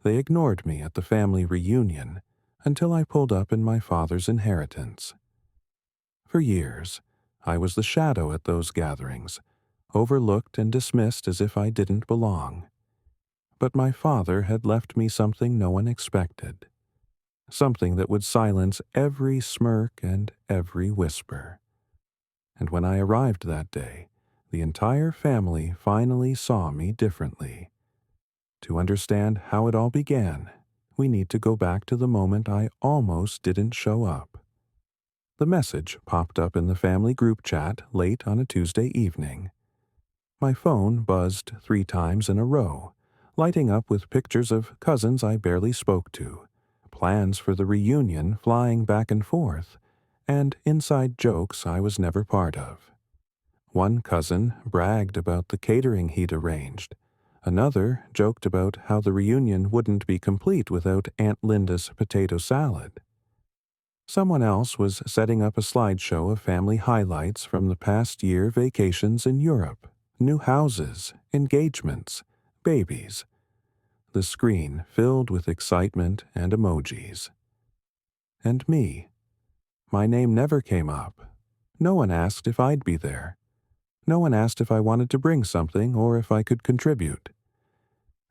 They ignored me at the family reunion until I pulled up in my father's inheritance. For years, I was the shadow at those gatherings, overlooked and dismissed as if I didn't belong. But my father had left me something no one expected, something that would silence every smirk and every whisper. And when I arrived that day, the entire family finally saw me differently. To understand how it all began, we need to go back to the moment I almost didn't show up. The message popped up in the family group chat late on a Tuesday evening. My phone buzzed 3 times in a row, lighting up with pictures of cousins I barely spoke to, plans for the reunion flying back and forth, and inside jokes I was never part of. One cousin bragged about the catering he'd arranged. Another joked about how the reunion wouldn't be complete without Aunt Linda's potato salad. Someone else was setting up a slideshow of family highlights from the past year vacations in Europe, new houses, engagements, babies. The screen filled with excitement and emojis. And me. My name never came up. No one asked if I'd be there. No one asked if I wanted to bring something or if I could contribute.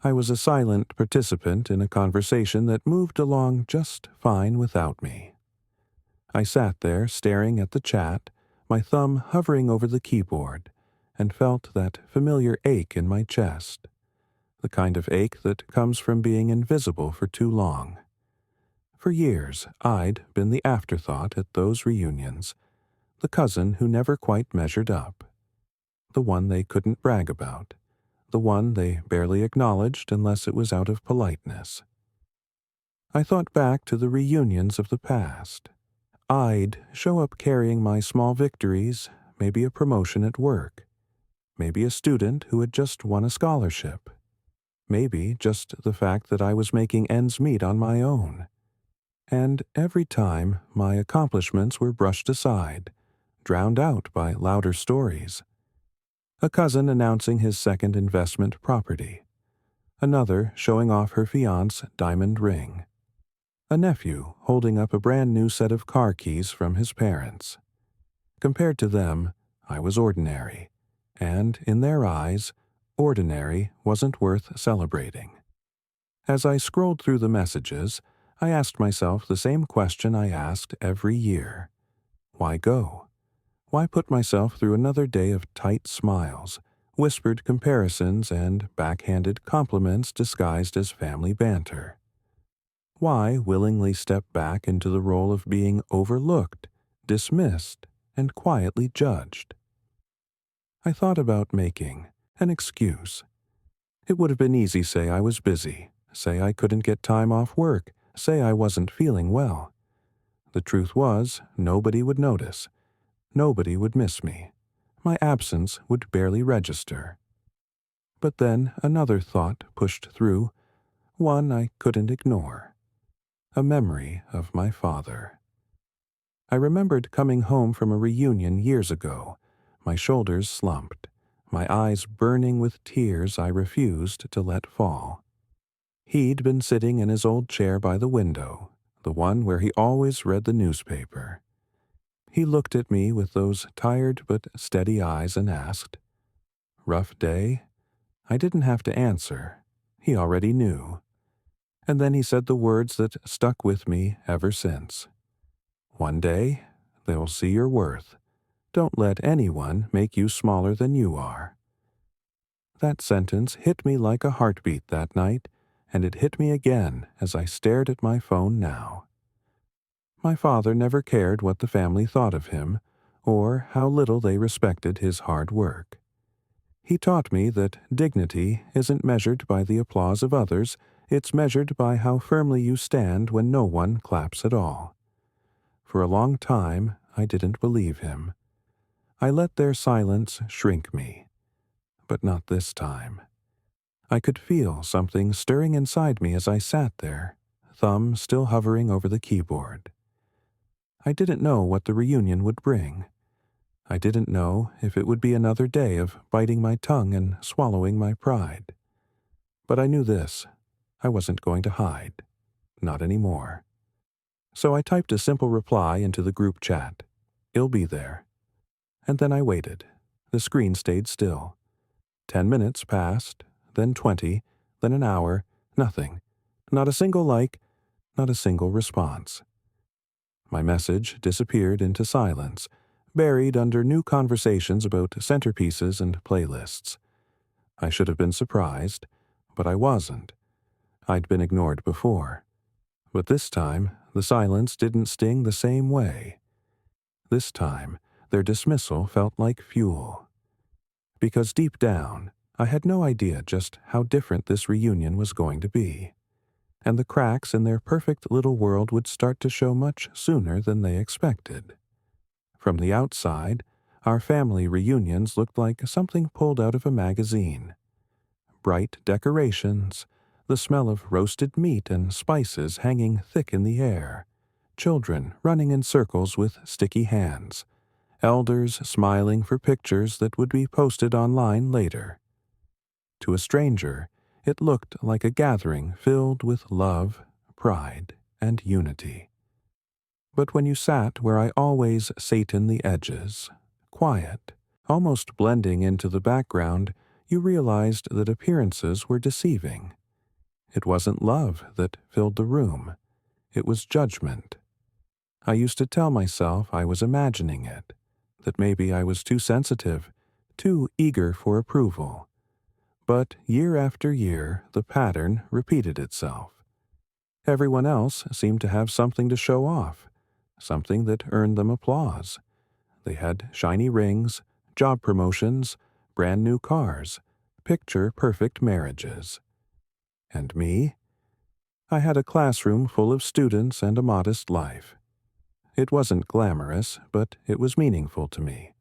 I was a silent participant in a conversation that moved along just fine without me. I sat there staring at the chat, my thumb hovering over the keyboard, and felt that familiar ache in my chest, the kind of ache that comes from being invisible for too long. For years, I'd been the afterthought at those reunions, the cousin who never quite measured up, the one they couldn't brag about, the one they barely acknowledged unless it was out of politeness. I thought back to the reunions of the past. I'd show up carrying my small victories, maybe a promotion at work, maybe a student who had just won a scholarship, maybe just the fact that I was making ends meet on my own. And every time my accomplishments were brushed aside, drowned out by louder stories. A cousin announcing his second investment property, another showing off her fiance's diamond ring, a nephew holding up a brand new set of car keys from his parents. Compared to them, I was ordinary, and in their eyes, ordinary wasn't worth celebrating. As I scrolled through the messages, I asked myself the same question I asked every year. Why go? Why put myself through another day of tight smiles, whispered comparisons, and backhanded compliments disguised as family banter? Why willingly step back into the role of being overlooked, dismissed, and quietly judged? I thought about making an excuse. It would have been easy, say I was busy, say I couldn't get time off work, say I wasn't feeling well. The truth was, nobody would notice. Nobody would miss me. My absence would barely register. But then another thought pushed through, one I couldn't ignore. A memory of my father. I remembered coming home from a reunion years ago, my shoulders slumped, my eyes burning with tears I refused to let fall. He'd been sitting in his old chair by the window, the one where he always read the newspaper. He looked at me with those tired but steady eyes and asked, "Rough day?" I didn't have to answer. He already knew. And then he said the words that stuck with me ever since. "One day, they'll see your worth. Don't let anyone make you smaller than you are." That sentence hit me like a heartbeat that night, and it hit me again as I stared at my phone now. My father never cared what the family thought of him, or how little they respected his hard work. He taught me that dignity isn't measured by the applause of others, it's measured by how firmly you stand when no one claps at all. For a long time, I didn't believe him. I let their silence shrink me. But not this time. I could feel something stirring inside me as I sat there, thumb still hovering over the keyboard. I didn't know what the reunion would bring. I didn't know if it would be another day of biting my tongue and swallowing my pride. But I knew this. I wasn't going to hide. Not anymore. So I typed a simple reply into the group chat. "It'll be there." And then I waited. The screen stayed still. 10 minutes passed, then 20, then an hour, nothing. Not a single like, not a single response. My message disappeared into silence, buried under new conversations about centerpieces and playlists. I should have been surprised, but I wasn't. I'd been ignored before. But this time, the silence didn't sting the same way. This time, their dismissal felt like fuel. Because deep down, I had no idea just how different this reunion was going to be. And the cracks in their perfect little world would start to show much sooner than they expected. From the outside, our family reunions looked like something pulled out of a magazine. Bright decorations, the smell of roasted meat and spices hanging thick in the air, children running in circles with sticky hands, elders smiling for pictures that would be posted online later. To a stranger, it looked like a gathering filled with love, pride, and unity. But when you sat where I always sat in the edges, quiet, almost blending into the background, you realized that appearances were deceiving. It wasn't love that filled the room. It was judgment. I used to tell myself I was imagining it, that maybe I was too sensitive, too eager for approval. But year after year, the pattern repeated itself. Everyone else seemed to have something to show off, something that earned them applause. They had shiny rings, job promotions, brand new cars, picture-perfect marriages. And me? I had a classroom full of students and a modest life. It wasn't glamorous, but it was meaningful to me.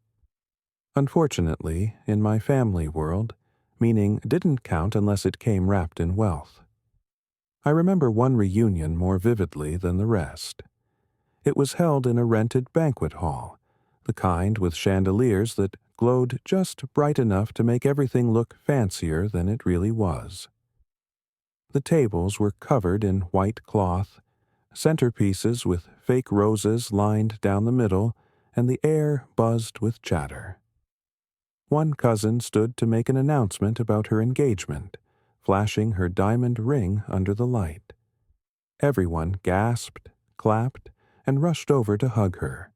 Unfortunately, in my family world, meaning didn't count unless it came wrapped in wealth. I remember one reunion more vividly than the rest. It was held in a rented banquet hall, the kind with chandeliers that glowed just bright enough to make everything look fancier than it really was. The tables were covered in white cloth, centerpieces with fake roses lined down the middle, and the air buzzed with chatter. One cousin stood to make an announcement about her engagement, flashing her diamond ring under the light. Everyone gasped, clapped, and rushed over to hug her.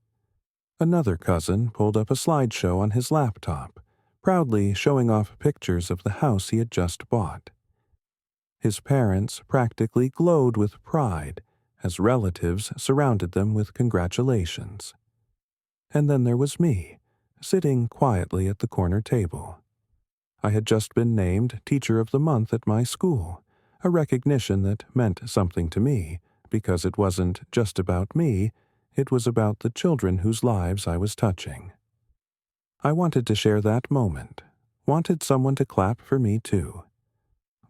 Another cousin pulled up a slideshow on his laptop, proudly showing off pictures of the house he had just bought. His parents practically glowed with pride as relatives surrounded them with congratulations. And then there was me, sitting quietly at the corner table. I had just been named Teacher of the Month at my school, a recognition that meant something to me, because it wasn't just about me, it was about the children whose lives I was touching. I wanted to share that moment, wanted someone to clap for me too.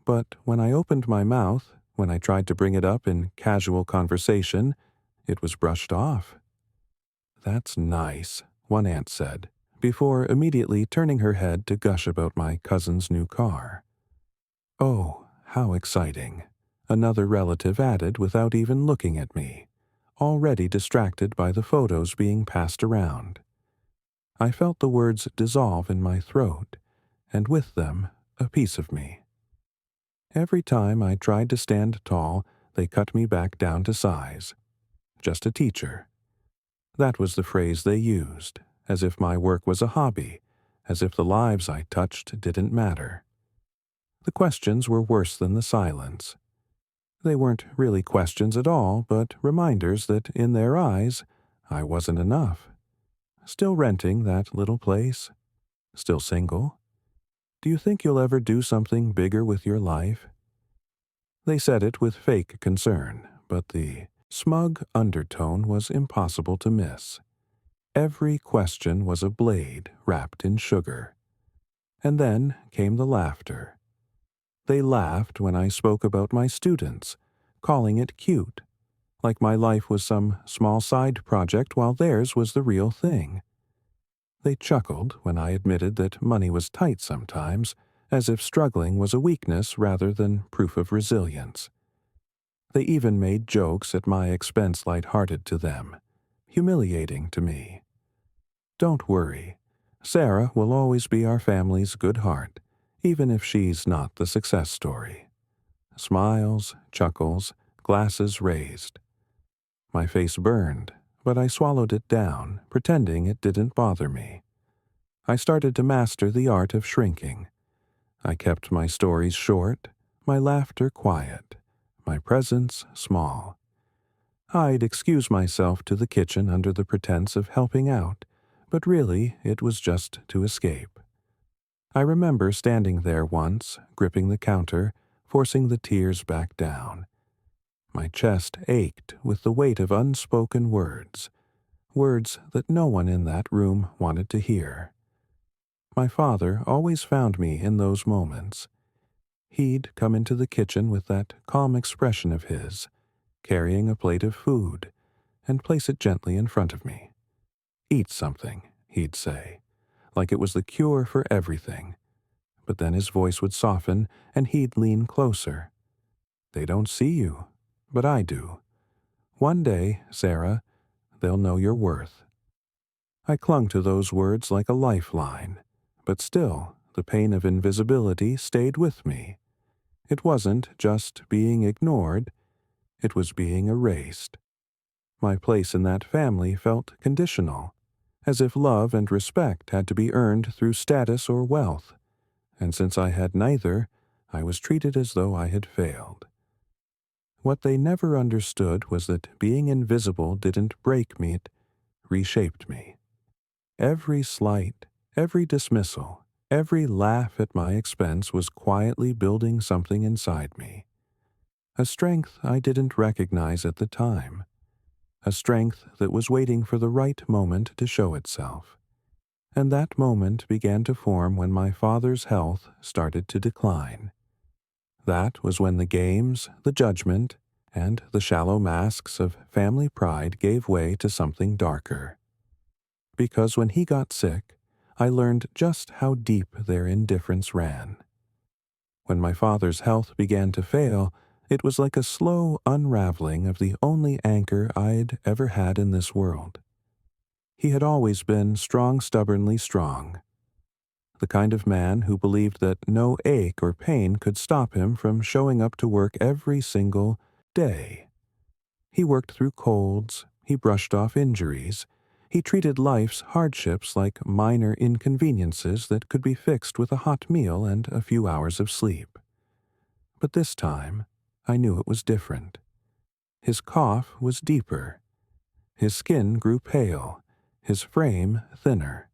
But when I opened my mouth, when I tried to bring it up in casual conversation, it was brushed off. "That's nice," one aunt said, before immediately turning her head to gush about my cousin's new car. "Oh, how exciting," another relative added without even looking at me, already distracted by the photos being passed around. I felt the words dissolve in my throat, and with them, a piece of me. Every time I tried to stand tall, they cut me back down to size. Just a teacher. That was the phrase they used, as if my work was a hobby, as if the lives I touched didn't matter. The questions were worse than the silence. They weren't really questions at all, but reminders that in their eyes, I wasn't enough. Still renting that little place? Still single? Do you think you'll ever do something bigger with your life? They said it with fake concern, but the smug undertone was impossible to miss. Every question was a blade wrapped in sugar. And then came the laughter. They laughed when I spoke about my students, calling it cute, like my life was some small side project while theirs was the real thing. They chuckled when I admitted that money was tight sometimes, as if struggling was a weakness rather than proof of resilience. They even made jokes at my expense light-hearted to them, humiliating to me. Don't worry. Sarah will always be our family's good heart, even if she's not the success story. Smiles, chuckles, glasses raised. My face burned, but I swallowed it down, pretending it didn't bother me. I started to master the art of shrinking. I kept my stories short, my laughter quiet, my presence small. I'd excuse myself to the kitchen under the pretense of helping out, but really it was just to escape. I remember standing there once, gripping the counter, forcing the tears back down. My chest ached with the weight of unspoken words, words that no one in that room wanted to hear. My father always found me in those moments. He'd come into the kitchen with that calm expression of his, carrying a plate of food, and place it gently in front of me. "Eat something," he'd say, like it was the cure for everything. But then his voice would soften, and he'd lean closer. "They don't see you, but I do. One day, Sarah, they'll know your worth." I clung to those words like a lifeline, but still, the pain of invisibility stayed with me. It wasn't just being ignored, it was being erased. My place in that family felt conditional, as if love and respect had to be earned through status or wealth, and since I had neither, I was treated as though I had failed. What they never understood was that being invisible didn't break me, it reshaped me. Every slight, every dismissal, every laugh at my expense was quietly building something inside me. A strength I didn't recognize at the time. A strength that was waiting for the right moment to show itself. And that moment began to form when my father's health started to decline. That was when the games, the judgment, and the shallow masks of family pride gave way to something darker. Because when he got sick, I learned just how deep their indifference ran. When my father's health began to fail, it was like a slow unraveling of the only anchor I'd ever had in this world. He had always been strong, stubbornly strong. The kind of man who believed that no ache or pain could stop him from showing up to work every single day. He worked through colds, he brushed off injuries, he treated life's hardships like minor inconveniences that could be fixed with a hot meal and a few hours of sleep. But this time, I knew it was different. His cough was deeper. His skin grew pale, his frame thinner.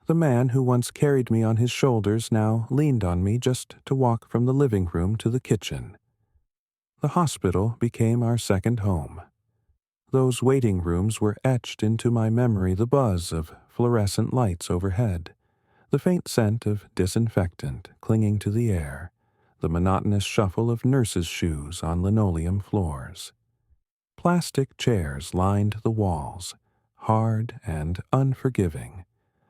The man who once carried me on his shoulders now leaned on me just to walk from the living room to the kitchen. The hospital became our second home. Those waiting rooms were etched into my memory, the buzz of fluorescent lights overhead, the faint scent of disinfectant clinging to the air, the monotonous shuffle of nurses' shoes on linoleum floors. Plastic chairs lined the walls, hard and unforgiving,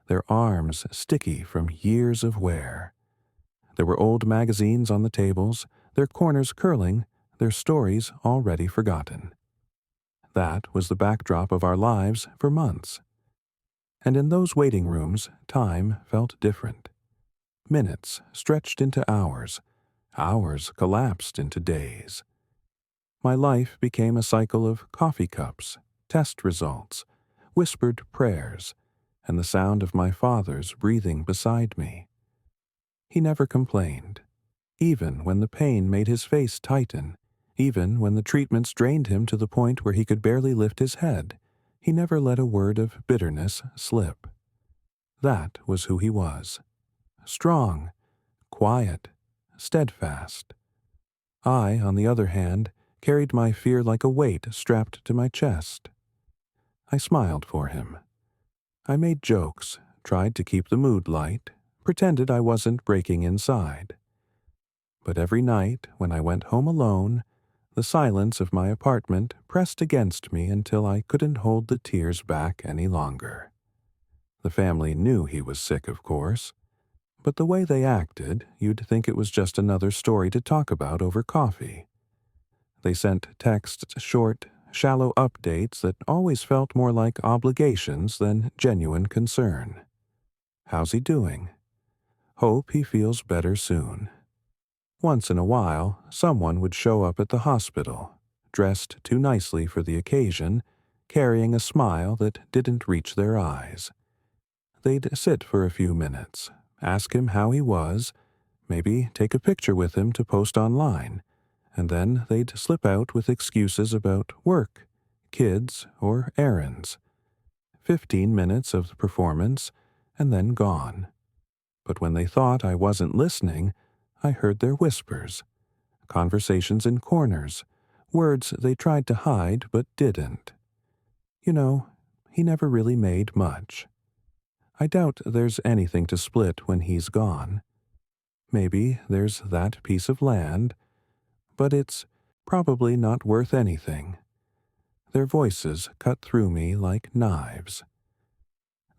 their arms sticky from years of wear. There were old magazines on the tables, their corners curling, their stories already forgotten. That was the backdrop of our lives for months. And in those waiting rooms, time felt different. Minutes stretched into hours, hours collapsed into days. My life became a cycle of coffee cups, test results, whispered prayers, and the sound of my father's breathing beside me. He never complained, even when the pain made his face tighten, even when the treatments drained him to the point where he could barely lift his head. He never let a word of bitterness slip. That was who he was. Strong, quiet, steadfast. I, on the other hand, carried my fear like a weight strapped to my chest. I smiled for him. I made jokes, tried to keep the mood light, pretended I wasn't breaking inside. But every night, when I went home alone, the silence of my apartment pressed against me until I couldn't hold the tears back any longer. The family knew he was sick, of course. but the way they acted, you'd think it was just another story to talk about over coffee. They sent texts, short, shallow updates that always felt more like obligations than genuine concern. How's he doing? Hope he feels better soon. Once in a while, someone would show up at the hospital, dressed too nicely for the occasion, carrying a smile that didn't reach their eyes. They'd sit for a few minutes, ask him how he was, maybe take a picture with him to post online, and then they'd slip out with excuses about work, kids, or errands. 15 minutes of the performance, and then gone. But when they thought I wasn't listening, I heard their whispers, conversations in corners, words they tried to hide but didn't. You know, he never really made much. I doubt there's anything to split when he's gone. Maybe there's that piece of land, but it's probably not worth anything. Their voices cut through me like knives.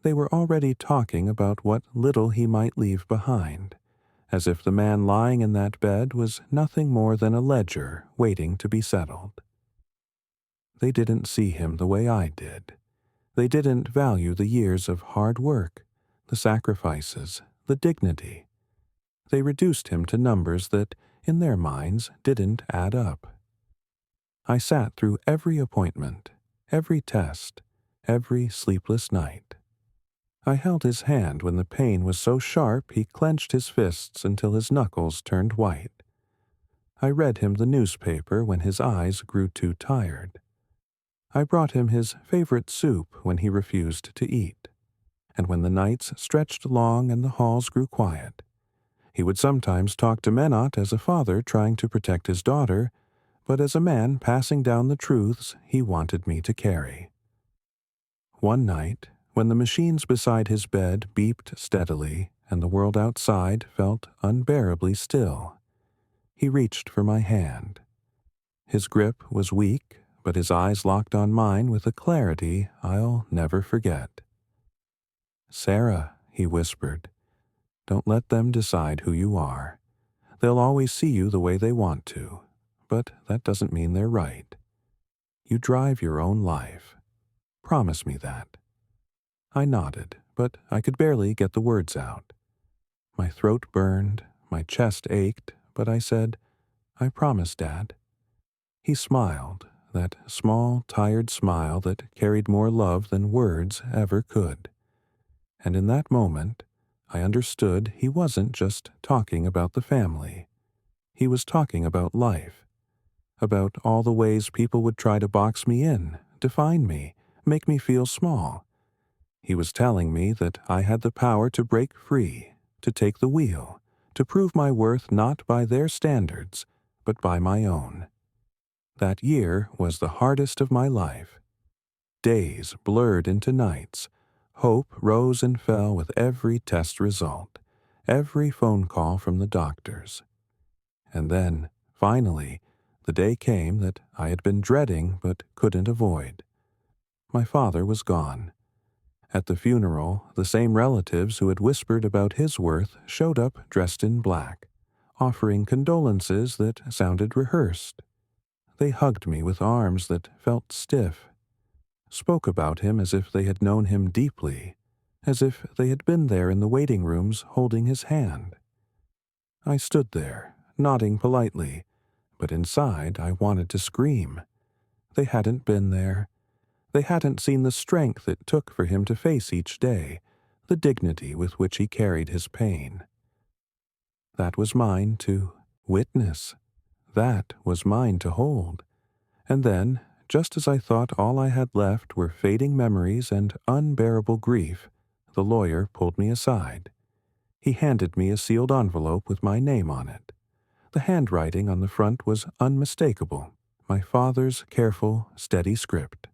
They were already talking about what little he might leave behind, as if the man lying in that bed was nothing more than a ledger waiting to be settled. They didn't see him the way I did. They didn't value the years of hard work, the sacrifices, the dignity. They reduced him to numbers that, in their minds, didn't add up. I sat through every appointment, every test, every sleepless night. I held his hand when the pain was so sharp he clenched his fists until his knuckles turned white. I read him the newspaper when his eyes grew too tired. I brought him his favorite soup when he refused to eat. And when the nights stretched long and the halls grew quiet, he would sometimes talk to Menot as a father trying to protect his daughter, but as a man passing down the truths he wanted me to carry. One night, when the machines beside his bed beeped steadily and the world outside felt unbearably still, he reached for my hand. His grip was weak, but his eyes locked on mine with a clarity I'll never forget. "Sarah," he whispered, "don't let them decide who you are. They'll always see you the way they want to, but that doesn't mean they're right. You drive your own life. Promise me that." I nodded, but I could barely get the words out. My throat burned, my chest ached, but I said, "I promise, Dad." He smiled, that small, tired smile that carried more love than words ever could. And in that moment, I understood he wasn't just talking about the family. He was talking about life, about all the ways people would try to box me in, define me, make me feel small. He was telling me that I had the power to break free, to take the wheel, to prove my worth not by their standards, but by my own. That year was the hardest of my life. Days blurred into nights. Hope rose and fell with every test result, every phone call from the doctors. And then, finally, the day came that I had been dreading but couldn't avoid. My father was gone. At the funeral, the same relatives who had whispered about his worth showed up dressed in black, offering condolences that sounded rehearsed. They hugged me with arms that felt stiff, spoke about him as if they had known him deeply, as if they had been there in the waiting rooms holding his hand. I stood there, nodding politely, but inside I wanted to scream. They hadn't been there. They hadn't seen the strength it took for him to face each day, the dignity with which he carried his pain. That was mine to witness. That was mine to hold. And then, just as I thought all I had left were fading memories and unbearable grief, the lawyer pulled me aside. He handed me a sealed envelope with my name on it. The handwriting on the front was unmistakable, my father's careful, steady script.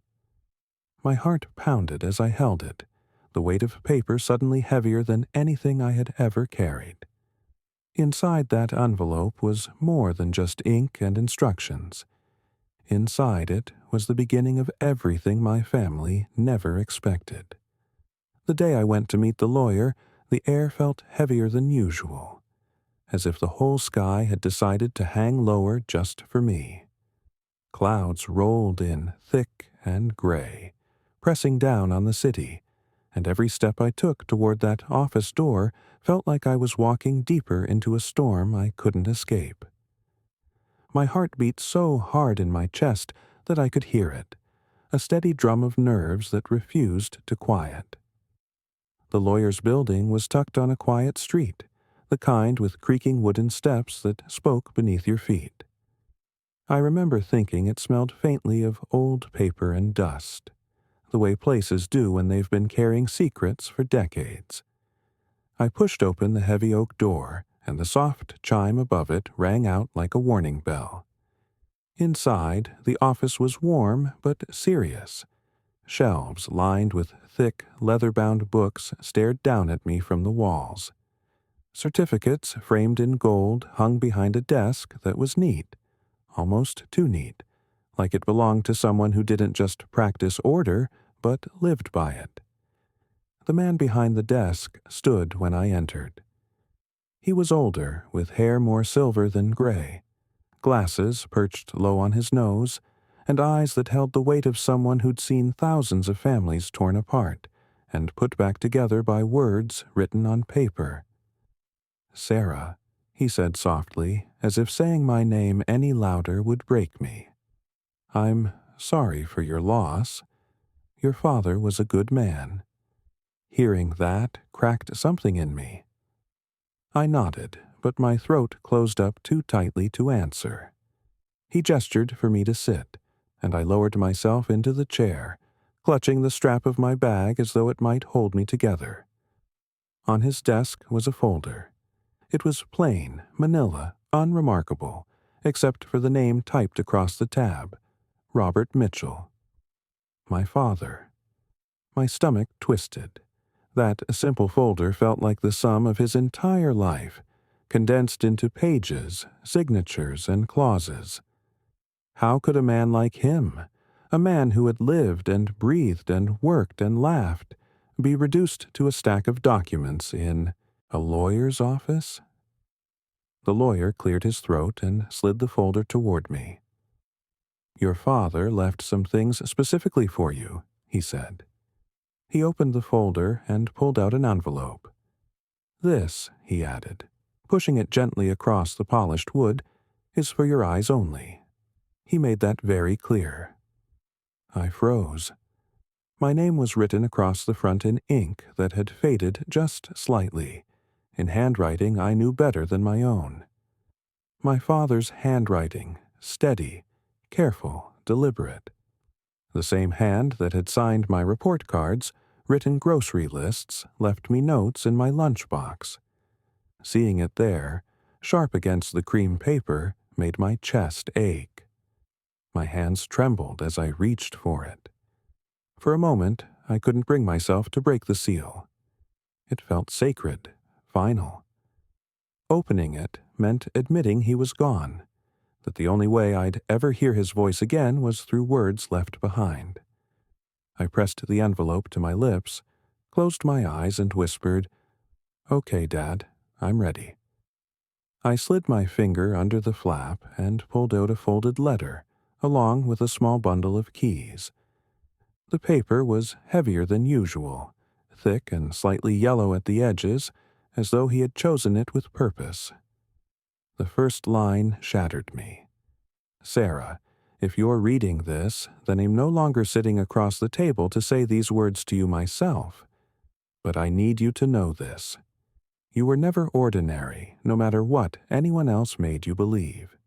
My heart pounded as I held it, the weight of paper suddenly heavier than anything I had ever carried. Inside that envelope was more than just ink and instructions. Inside it was the beginning of everything my family never expected. The day I went to meet the lawyer, The air felt heavier than usual, as if the whole sky had decided to hang lower just for me. Clouds rolled in thick and gray, pressing down on the city, and every step I took toward that office door felt like I was walking deeper into a storm I couldn't escape. My heart beat so hard in my chest that I could hear it, a steady drum of nerves that refused to quiet. The lawyer's building was tucked on a quiet street, the kind with creaking wooden steps that spoke beneath your feet. I remember thinking it smelled faintly of old paper and dust, the way places do when they've been carrying secrets for decades. I pushed open the heavy oak door, and the soft chime above it rang out like a warning bell. Inside, the office was warm but serious. Shelves lined with thick, leather-bound books stared down at me from the walls. Certificates framed in gold hung behind a desk that was neat, almost too neat, like it belonged to someone who didn't just practice order, but lived by it. The man behind the desk stood when I entered. He was older, with hair more silver than gray, glasses perched low on his nose, and eyes that held the weight of someone who'd seen thousands of families torn apart and put back together by words written on paper. "Sarah," he said softly, as if saying my name any louder would break me. "I'm sorry for your loss. Your father was a good man." Hearing that cracked something in me. I nodded, but my throat closed up too tightly to answer. He gestured for me to sit, and I lowered myself into the chair, clutching the strap of my bag as though it might hold me together. On his desk was a folder. It was plain, manila, unremarkable, except for the name typed across the tab, Robert Mitchell. My father. My stomach twisted. That simple folder felt like the sum of his entire life, condensed into pages, signatures, and clauses. How could a man like him, a man who had lived and breathed and worked and laughed, be reduced to a stack of documents in a lawyer's office? The lawyer cleared his throat and slid the folder toward me. "Your father left some things specifically for you," he said. He opened the folder and pulled out an envelope. "This," he added, pushing it gently across the polished wood, "is for your eyes only." He made that very clear. I froze. My name was written across the front in ink that had faded just slightly, in handwriting I knew better than my own. My father's handwriting, steady, careful, deliberate. The same hand that had signed my report cards, written grocery lists, left me notes in my lunchbox. Seeing it there, sharp against the cream paper, made my chest ache. My hands trembled as I reached for it. For a moment, I couldn't bring myself to break the seal. It felt sacred, final. Opening it meant admitting he was gone, that the only way I'd ever hear his voice again was through words left behind. I pressed the envelope to my lips, closed my eyes, and whispered, "Okay, Dad, I'm ready." I slid my finger under the flap and pulled out a folded letter, along with a small bundle of keys. The paper was heavier than usual, thick and slightly yellow at the edges, as though he had chosen it with purpose. The first line shattered me. "Sarah, if you're reading this, then I'm no longer sitting across the table to say these words to you myself. But I need you to know this. You were never ordinary, no matter what anyone else made you believe."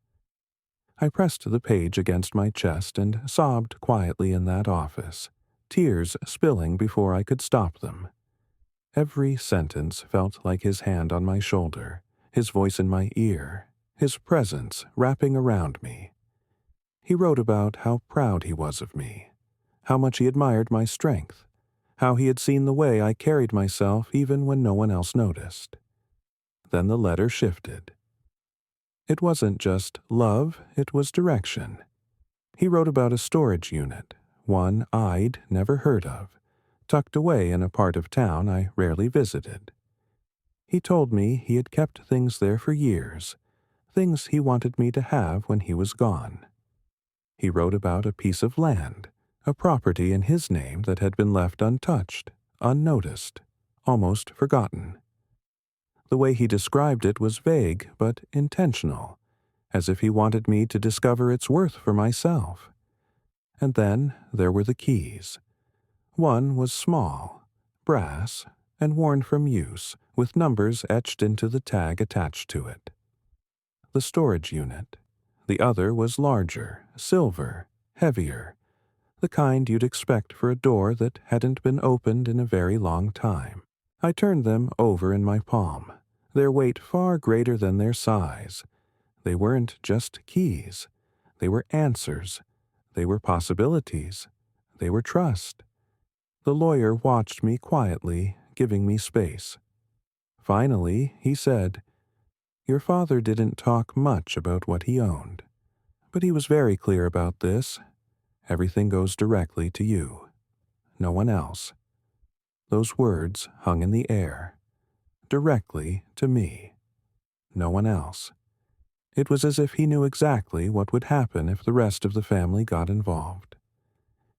I pressed the page against my chest and sobbed quietly in that office, tears spilling before I could stop them. Every sentence felt like his hand on my shoulder, his voice in my ear, his presence wrapping around me. He wrote about how proud he was of me, how much he admired my strength, how he had seen the way I carried myself even when no one else noticed. Then the letter shifted. It wasn't just love, it was direction. He wrote about a storage unit, one I'd never heard of, tucked away in a part of town I rarely visited. He told me he had kept things there for years, things he wanted me to have when he was gone. He wrote about a piece of land, a property in his name that had been left untouched, unnoticed, almost forgotten. The way he described it was vague but intentional, as if he wanted me to discover its worth for myself. And then there were the keys. One was small, brass, and worn from use, with numbers etched into the tag attached to it. The storage unit. The other was larger, silver, heavier, the kind you'd expect for a door that hadn't been opened in a very long time. I turned them over in my palm, their weight far greater than their size. They weren't just keys. They were answers. They were possibilities. They were trust. The lawyer watched me quietly, giving me space. Finally, he said, "Your father didn't talk much about what he owned, but he was very clear about this. Everything goes directly to you. No one else." Those words hung in the air. Directly to me. No one else. It was as if he knew exactly what would happen if the rest of the family got involved.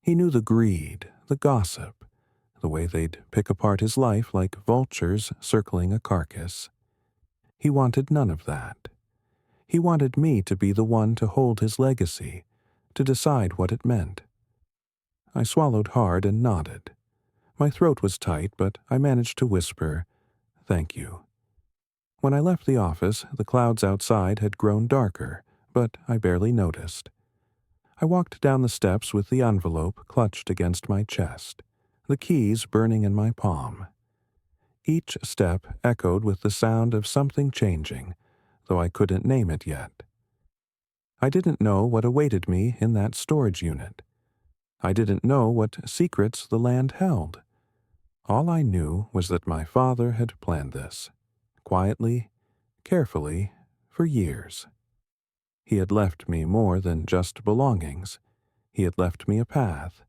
He knew the greed, the gossip, the way they'd pick apart his life like vultures circling a carcass. He wanted none of that. He wanted me to be the one to hold his legacy, to decide what it meant. I swallowed hard and nodded. My throat was tight, but I managed to whisper, "Thank you." When I left the office, the clouds outside had grown darker, but I barely noticed. I walked down the steps with the envelope clutched against my chest, the keys burning in my palm. Each step echoed with the sound of something changing, though I couldn't name it yet. I didn't know what awaited me in that storage unit. I didn't know what secrets the land held. All I knew was that my father had planned this, quietly, carefully, for years. He had left me more than just belongings. He had left me a path,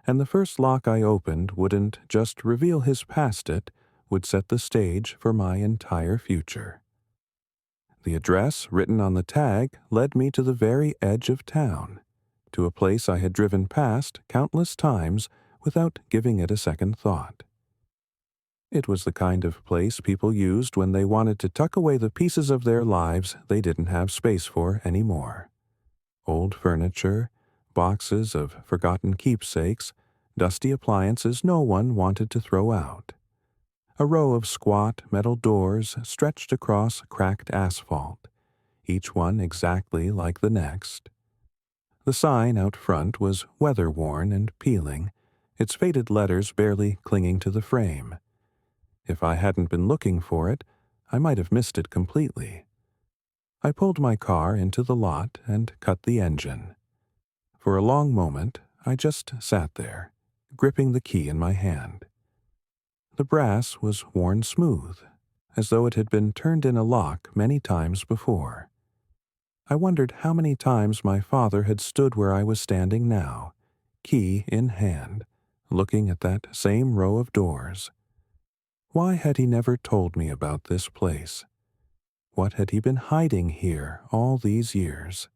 and the first lock I opened wouldn't just reveal his past, it would set the stage for my entire future. The address written on the tag led me to the very edge of town, to a place I had driven past countless times without giving it a second thought. It was the kind of place people used when they wanted to tuck away the pieces of their lives they didn't have space for anymore. Old furniture, boxes of forgotten keepsakes, dusty appliances no one wanted to throw out. A row of squat metal doors stretched across cracked asphalt, each one exactly like the next. The sign out front was weather-worn and peeling, its faded letters barely clinging to the frame. If I hadn't been looking for it, I might have missed it completely. I pulled my car into the lot and cut the engine. For a long moment, I just sat there, gripping the key in my hand. The brass was worn smooth, as though it had been turned in a lock many times before. I wondered how many times my father had stood where I was standing now, key in hand, looking at that same row of doors. Why had he never told me about this place? What had he been hiding here all these years?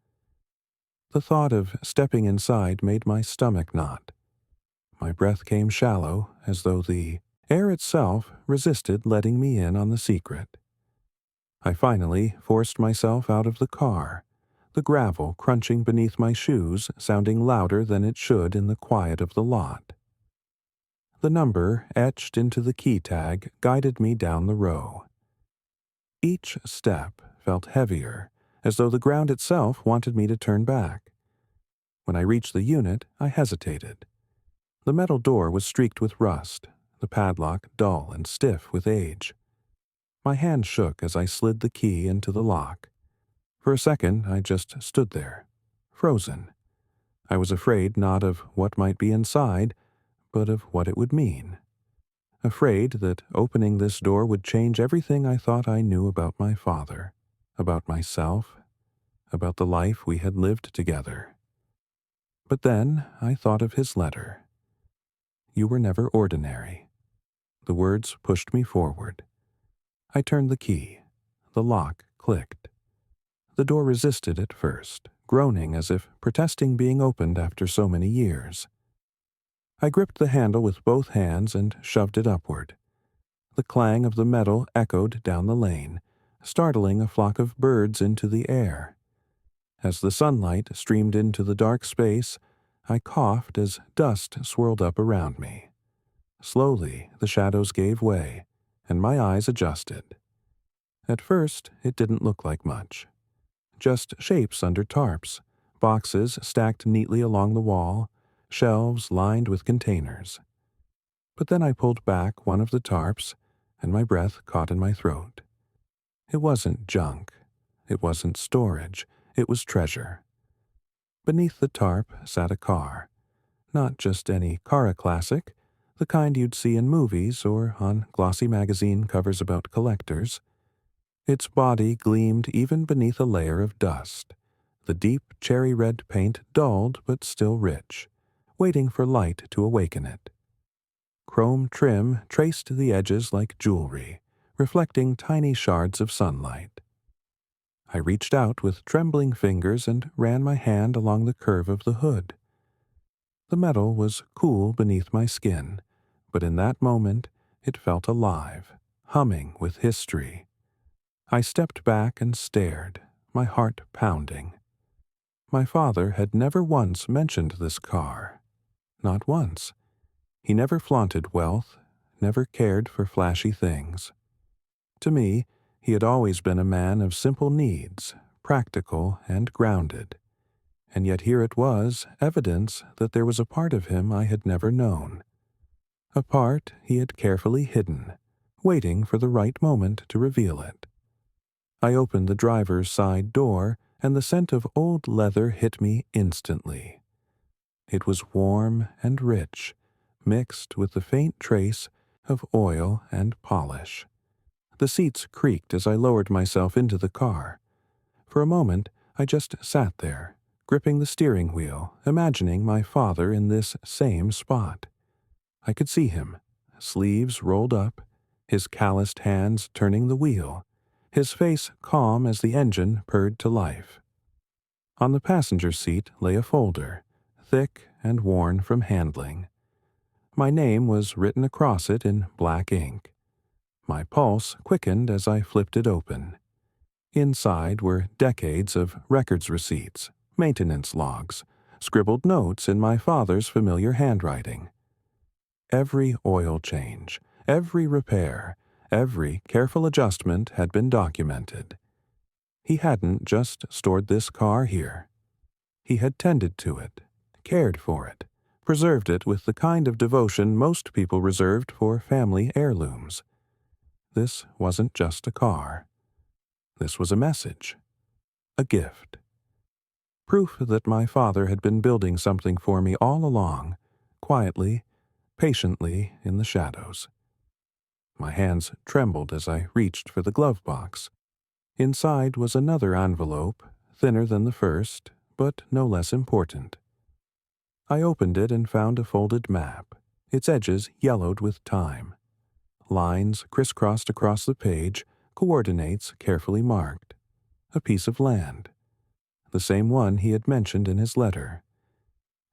The thought of stepping inside made my stomach knot. My breath came shallow, as though the air itself resisted letting me in on the secret. I finally forced myself out of the car, the gravel crunching beneath my shoes sounding louder than it should in the quiet of the lot. The number etched into the key tag guided me down the row. Each step felt heavier, as though the ground itself wanted me to turn back. When I reached the unit, I hesitated. The metal door was streaked with rust, the padlock dull and stiff with age. My hand shook as I slid the key into the lock. For a second, I just stood there, frozen. I was afraid not of what might be inside, but of what it would mean. Afraid that opening this door would change everything I thought I knew about my father, about myself, about the life we had lived together. But then I thought of his letter. "You were never ordinary." The words pushed me forward. I turned the key. The lock clicked. The door resisted at first, groaning as if protesting being opened after so many years. I gripped the handle with both hands and shoved it upward. The clang of the metal echoed down the lane, startling a flock of birds into the air. As the sunlight streamed into the dark space, I coughed as dust swirled up around me. Slowly, the shadows gave way, and my eyes adjusted. At first, it didn't look like much. Just shapes under tarps, boxes stacked neatly along the wall, shelves lined with containers. But then I pulled back one of the tarps, and my breath caught in my throat. It wasn't junk. It wasn't storage. It was treasure. Beneath the tarp sat a car. Not just any car classic, the kind you'd see in movies or on glossy magazine covers about collectors. Its body gleamed even beneath a layer of dust, the deep cherry-red paint dulled but still rich, waiting for light to awaken it. Chrome trim traced the edges like jewelry, reflecting tiny shards of sunlight. I reached out with trembling fingers and ran my hand along the curve of the hood. The metal was cool beneath my skin, but in that moment it felt alive, humming with history. I stepped back and stared, my heart pounding. My father had never once mentioned this car. Not once. He never flaunted wealth, never cared for flashy things. To me, he had always been a man of simple needs, practical and grounded. And yet here it was, evidence that there was a part of him I had never known. A part he had carefully hidden, waiting for the right moment to reveal it. I opened the driver's side door, and the scent of old leather hit me instantly. It was warm and rich, mixed with the faint trace of oil and polish. The seats creaked as I lowered myself into the car. For a moment, I just sat there, gripping the steering wheel, imagining my father in this same spot. I could see him, sleeves rolled up, his calloused hands turning the wheel, his face calm as the engine purred to life. On the passenger seat lay a folder, thick and worn from handling. My name was written across it in black ink. My pulse quickened as I flipped it open. Inside were decades of records receipts, maintenance logs, scribbled notes in my father's familiar handwriting. Every oil change, every repair, every careful adjustment had been documented. He hadn't just stored this car here. He had tended to it, cared for it, preserved it with the kind of devotion most people reserved for family heirlooms. This wasn't just a car. This was a message, a gift. Proof that my father had been building something for me all along, quietly, patiently in the shadows. My hands trembled as I reached for the glove box. Inside was another envelope, thinner than the first, but no less important. I opened it and found a folded map, its edges yellowed with time. Lines crisscrossed across the page, coordinates carefully marked. A piece of land. The same one he had mentioned in his letter.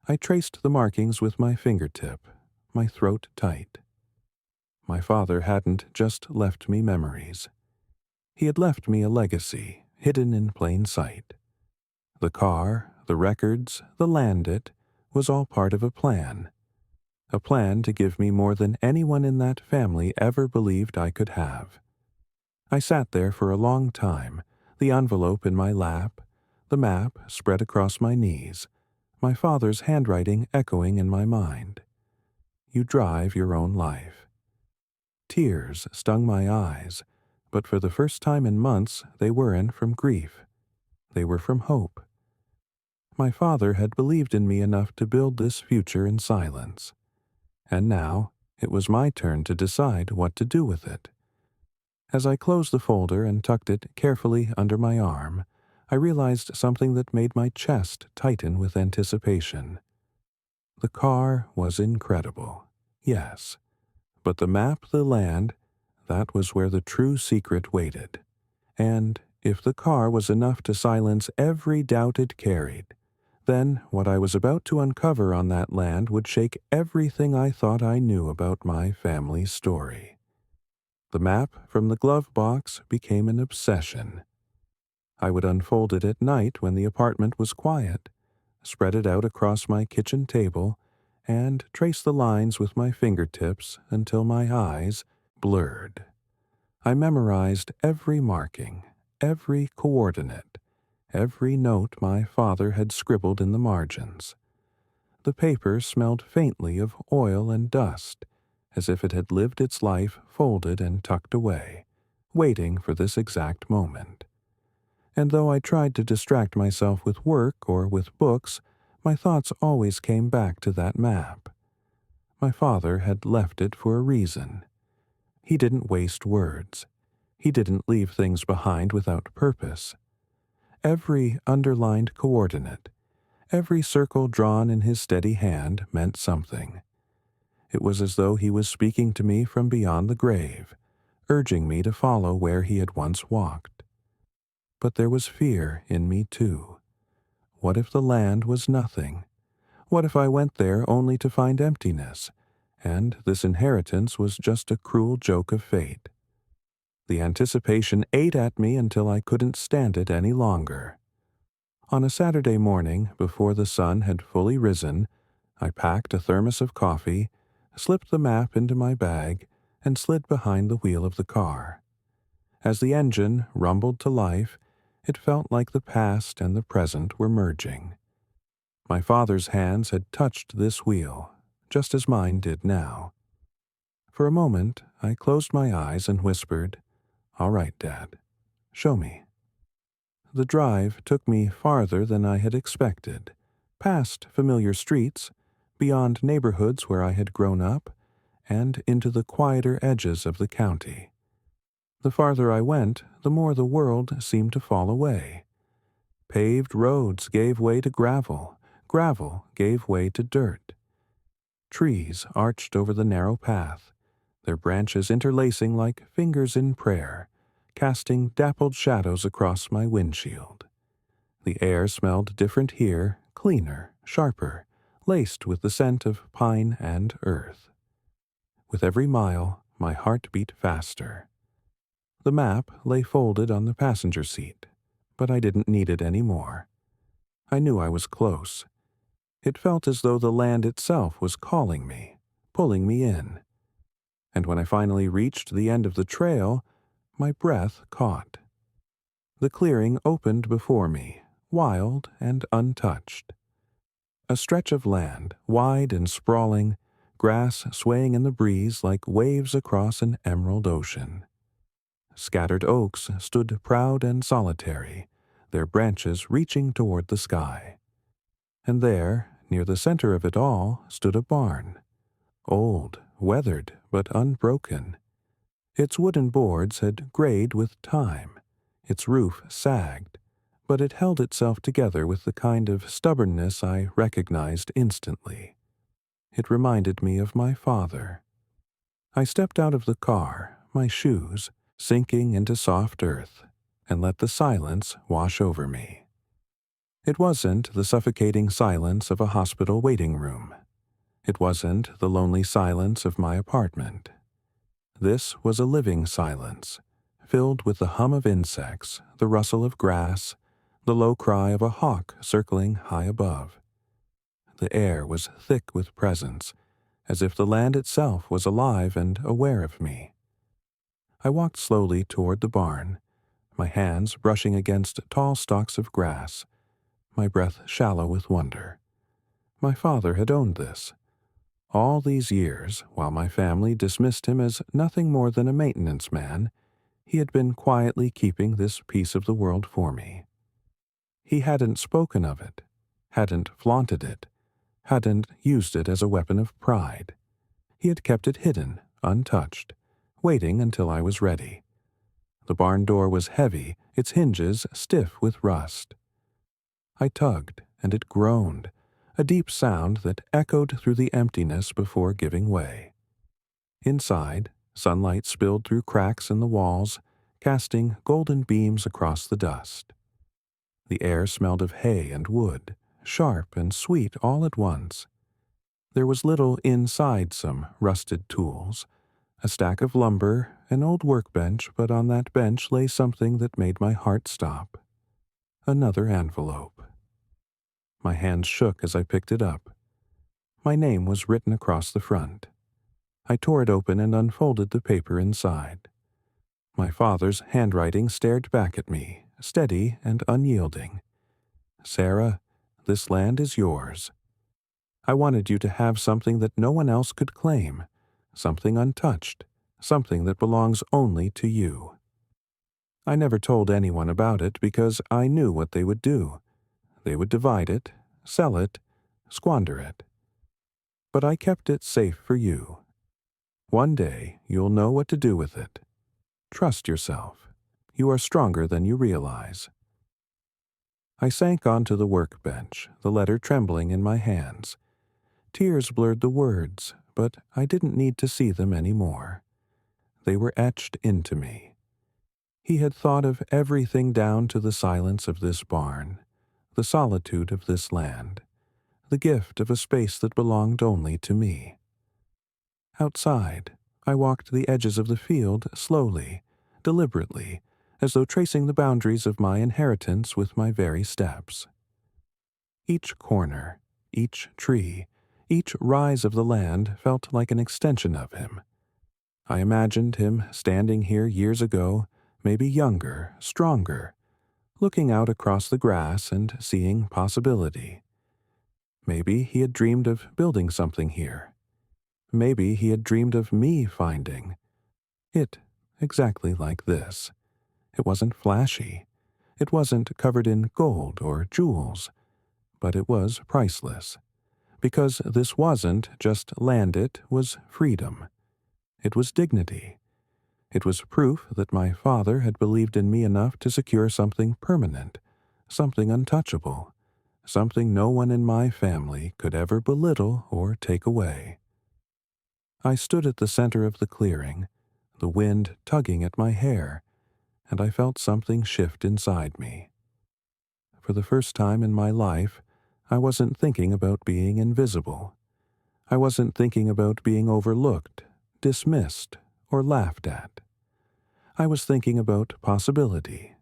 I traced the markings with my fingertip, my throat tight. My father hadn't just left me memories. He had left me a legacy, hidden in plain sight. The car, the records, the land it, was all part of a plan to give me more than anyone in that family ever believed I could have. I sat there for a long time, the envelope in my lap, the map spread across my knees, my father's handwriting echoing in my mind. You drive your own life. Tears stung my eyes, but for the first time in months they weren't from grief. They were from hope. My father had believed in me enough to build this future in silence. And now it was my turn to decide what to do with it. As I closed the folder and tucked it carefully under my arm, I realized something that made my chest tighten with anticipation. The car was incredible, yes, but the map, the land, that was where the true secret waited. And if the car was enough to silence every doubt it carried, then what I was about to uncover on that land would shake everything I thought I knew about my family's story. The map from the glove box became an obsession. I would unfold it at night when the apartment was quiet, spread it out across my kitchen table, and trace the lines with my fingertips until my eyes blurred. I memorized every marking, every coordinate, every note my father had scribbled in the margins. The paper smelled faintly of oil and dust, as if it had lived its life folded and tucked away, waiting for this exact moment. And though I tried to distract myself with work or with books, my thoughts always came back to that map. My father had left it for a reason. He didn't waste words. He didn't leave things behind without purpose. Every underlined coordinate, every circle drawn in his steady hand meant something. It was as though he was speaking to me from beyond the grave, urging me to follow where he had once walked. But there was fear in me too. What if the land was nothing? What if I went there only to find emptiness, and this inheritance was just a cruel joke of fate? The anticipation ate at me until I couldn't stand it any longer. On a Saturday morning, before the sun had fully risen, I packed a thermos of coffee, slipped the map into my bag, and slid behind the wheel of the car. As the engine rumbled to life, it felt like the past and the present were merging. My father's hands had touched this wheel, just as mine did now. For a moment, I closed my eyes and whispered, "All right, Dad, show me." The drive took me farther than I had expected, past familiar streets, beyond neighborhoods where I had grown up, and into the quieter edges of the county. The farther I went, the more the world seemed to fall away. Paved roads gave way to gravel, gravel gave way to dirt. Trees arched over the narrow path, their branches interlacing like fingers in prayer, casting dappled shadows across my windshield. The air smelled different here, cleaner, sharper, laced with the scent of pine and earth. With every mile, my heart beat faster. The map lay folded on the passenger seat, but I didn't need it any more. I knew I was close. It felt as though the land itself was calling me, pulling me in. And when I finally reached the end of the trail, my breath caught. The clearing opened before me, wild and untouched. A stretch of land, wide and sprawling, grass swaying in the breeze like waves across an emerald ocean. Scattered oaks stood proud and solitary, their branches reaching toward the sky. And there, near the center of it all, stood a barn. Old, weathered, but unbroken. Its wooden boards had grayed with time. Its roof sagged, but it held itself together with the kind of stubbornness I recognized instantly. It reminded me of my father. I stepped out of the car, my shoes sinking into soft earth, and let the silence wash over me. It wasn't the suffocating silence of a hospital waiting room. It wasn't the lonely silence of my apartment. This was a living silence, filled with the hum of insects, the rustle of grass, the low cry of a hawk circling high above. The air was thick with presence, as if the land itself was alive and aware of me. I walked slowly toward the barn, my hands brushing against tall stalks of grass, my breath shallow with wonder. My father had owned this. All these years, while my family dismissed him as nothing more than a maintenance man, he had been quietly keeping this piece of the world for me. He hadn't spoken of it, hadn't flaunted it, hadn't used it as a weapon of pride. He had kept it hidden, untouched, waiting until I was ready. The barn door was heavy, its hinges stiff with rust. I tugged, and it groaned, a deep sound that echoed through the emptiness before giving way. Inside, Sunlight spilled through cracks in the walls, casting golden beams across the dust. The air smelled of hay and wood, sharp and sweet all at once. There was little inside some rusted tools, a stack of lumber, an old workbench, but on that bench lay something that made my heart stop. Another envelope. My hands shook as I picked it up. My name was written across the front. I tore it open and unfolded the paper inside. My father's handwriting stared back at me, steady and unyielding. "Sarah, this land is yours. I wanted you to have something that no one else could claim, something untouched, something that belongs only to you." I never told anyone about it because I knew what they would do. They would divide it, sell it, squander it. But I kept it safe for you. One day you'll know what to do with it. Trust yourself. You are stronger than you realize. I sank onto the workbench, the letter trembling in my hands. Tears blurred the words, but I didn't need to see them anymore. They were etched into me. He had thought of everything down to the silence of this barn, the solitude of this land, the gift of a space that belonged only to me. Outside, I walked the edges of the field slowly, deliberately, as though tracing the boundaries of my inheritance with my very steps. Each corner, each tree, each rise of the land felt like an extension of him. I imagined him standing here years ago, maybe younger, stronger, looking out across the grass and seeing possibility. Maybe he had dreamed of building something here. Maybe he had dreamed of me finding it exactly like this. It wasn't flashy. It wasn't covered in gold or jewels, but it was priceless. Because this wasn't just land, it was freedom. It was dignity. It was proof that my father had believed in me enough to secure something permanent, something untouchable, something no one in my family could ever belittle or take away. I stood at the center of the clearing, the wind tugging at my hair, and I felt something shift inside me. For the first time in my life, I wasn't thinking about being invisible. I wasn't thinking about being overlooked, dismissed, or laughed at. I was thinking about possibility.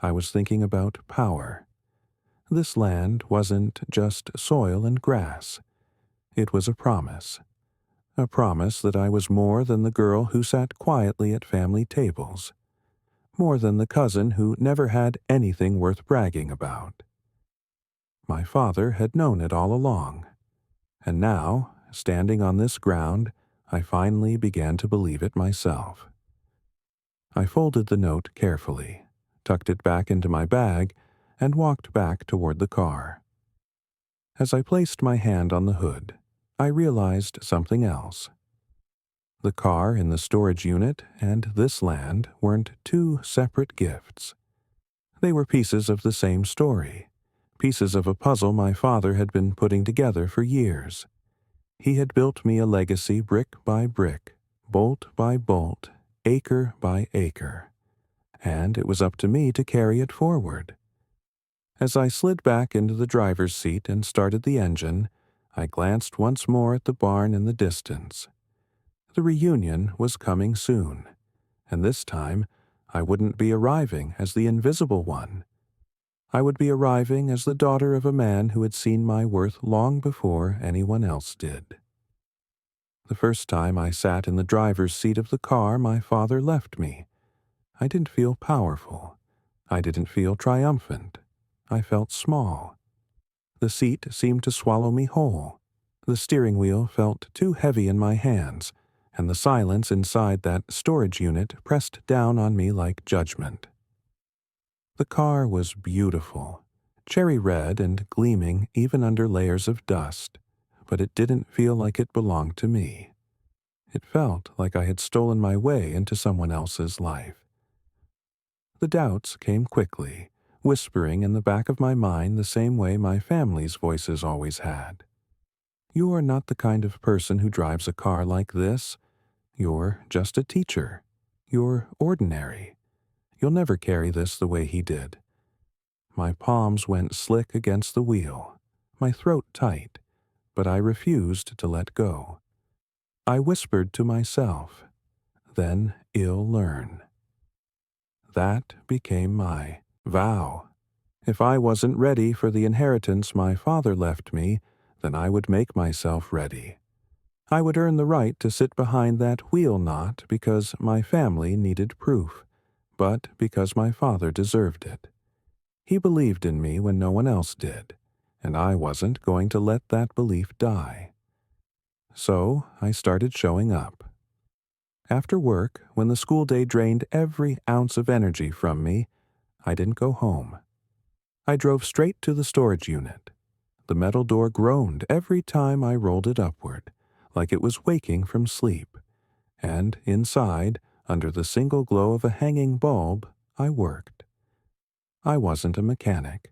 I was thinking about power. This land wasn't just soil and grass. It was a promise that I was more than the girl who sat quietly at family tables, more than the cousin who never had anything worth bragging about. My father had known it all along, and now, standing on this ground, I finally began to believe it myself. I folded the note carefully, tucked it back into my bag, and walked back toward the car. As I placed my hand on the hood, I realized something else. The car in the storage unit and this land weren't two separate gifts. They were pieces of the same story, pieces of a puzzle my father had been putting together for years. He had built me a legacy brick by brick, bolt by bolt, acre by acre, and it was up to me to carry it forward. As I slid back into the driver's seat and started the engine, I glanced once more at the barn in the distance. The reunion was coming soon, and this time I wouldn't be arriving as the invisible one. I would be arriving as the daughter of a man who had seen my worth long before anyone else did. The first time I sat in the driver's seat of the car, my father left me. I didn't feel powerful. I didn't feel triumphant. I felt small. The seat seemed to swallow me whole. The steering wheel felt too heavy in my hands, and the silence inside that storage unit pressed down on me like judgment. The car was beautiful, cherry red and gleaming even under layers of dust, but it didn't feel like it belonged to me. It felt like I had stolen my way into someone else's life. The doubts came quickly, whispering in the back of my mind the same way my family's voices always had. "You are not the kind of person who drives a car like this. You're just a teacher. You're ordinary. You'll never carry this the way he did. My palms went slick against the wheel, my throat tight, but I refused to let go. I whispered to myself, then ill learn. That became my vow. If I wasn't ready for the inheritance my father left me, then I would make myself ready. I would earn the right to sit behind that wheel not because my family needed proof, but because my father deserved it. He believed in me when no one else did, and I wasn't going to let that belief die. So I started showing up. After work, when the school day drained every ounce of energy from me, I didn't go home. I drove straight to the storage unit. The metal door groaned every time I rolled it upward, like it was waking from sleep, and inside, under the single glow of a hanging bulb, I worked. I wasn't a mechanic.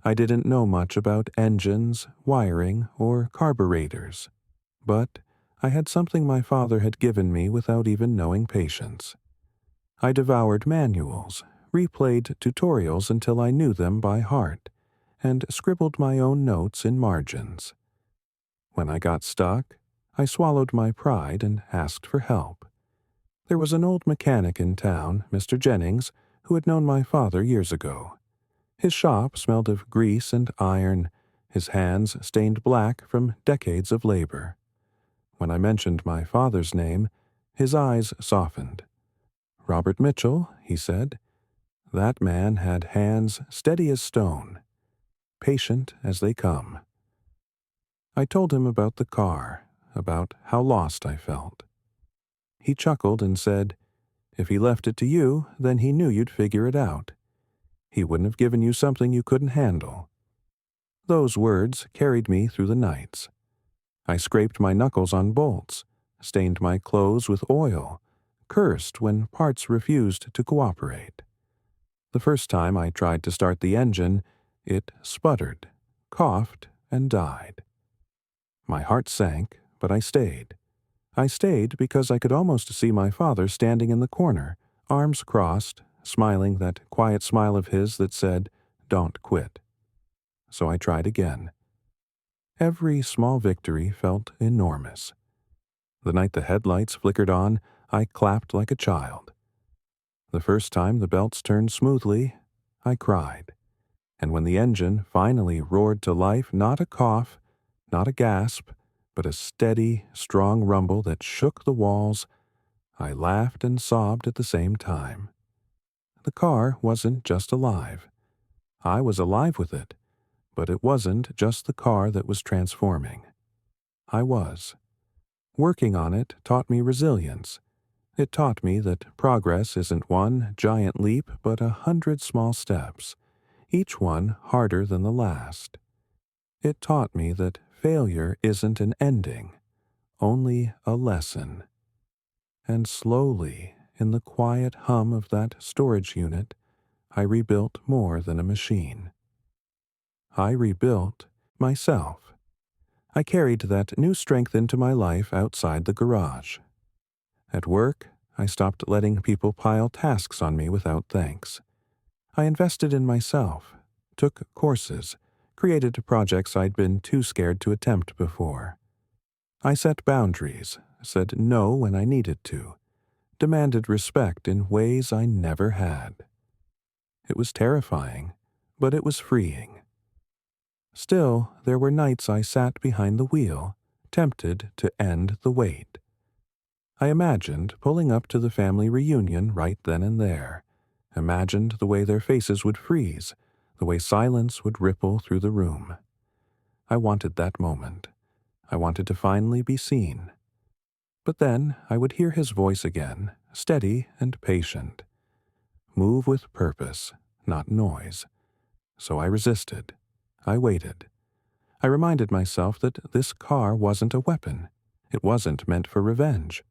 I didn't know much about engines, wiring, or carburetors, but I had something my father had given me without even knowing patience. I devoured manuals, replayed tutorials until I knew them by heart, and scribbled my own notes in margins. When I got stuck, I swallowed my pride and asked for help. There was an old mechanic in town, Mr. Jennings, who had known my father years ago. His shop smelled of grease and iron, his hands stained black from decades of labor. When I mentioned my father's name, his eyes softened. "Robert Mitchell," he said. "That man had hands steady as stone, patient as they come." I told him about the car, about how lost I felt. He chuckled and said, "If he left it to you, then he knew you'd figure it out. He wouldn't have given you something you couldn't handle." Those words carried me through the nights. I scraped my knuckles on bolts, stained my clothes with oil, cursed when parts refused to cooperate. The first time I tried to start the engine, it sputtered, coughed, and died. My heart sank, but I stayed. I stayed because I could almost see my father standing in the corner, arms crossed, smiling that quiet smile of his that said, "Don't quit." So I tried again. Every small victory felt enormous. The night the headlights flickered on, I clapped like a child. The first time the belts turned smoothly, I cried. And when the engine finally roared to life, not a cough, not a gasp, but a steady, strong rumble that shook the walls, I laughed and sobbed at the same time. The car wasn't just alive. I was alive with it, but it wasn't just the car that was transforming. I was. Working on it taught me resilience. It taught me that progress isn't one giant leap, but 100 small steps, each one harder than the last. It taught me that failure isn't an ending, only a lesson. And slowly, in the quiet hum of that storage unit, I rebuilt more than a machine. I rebuilt myself. I carried that new strength into my life outside the garage. At work, I stopped letting people pile tasks on me without thanks. I invested in myself, took courses, created projects I'd been too scared to attempt before. I set boundaries, said no when I needed to, demanded respect in ways I never had. It was terrifying, but it was freeing. Still, there were nights I sat behind the wheel, tempted to end the wait. I imagined pulling up to the family reunion right then and there, imagined the way their faces would freeze, the way silence would ripple through the room. I wanted that moment. I wanted to finally be seen. But then I would hear his voice again, steady and patient. Move with purpose, not noise. So I resisted. I waited. I reminded myself that this car wasn't a weapon. It wasn't meant for revenge.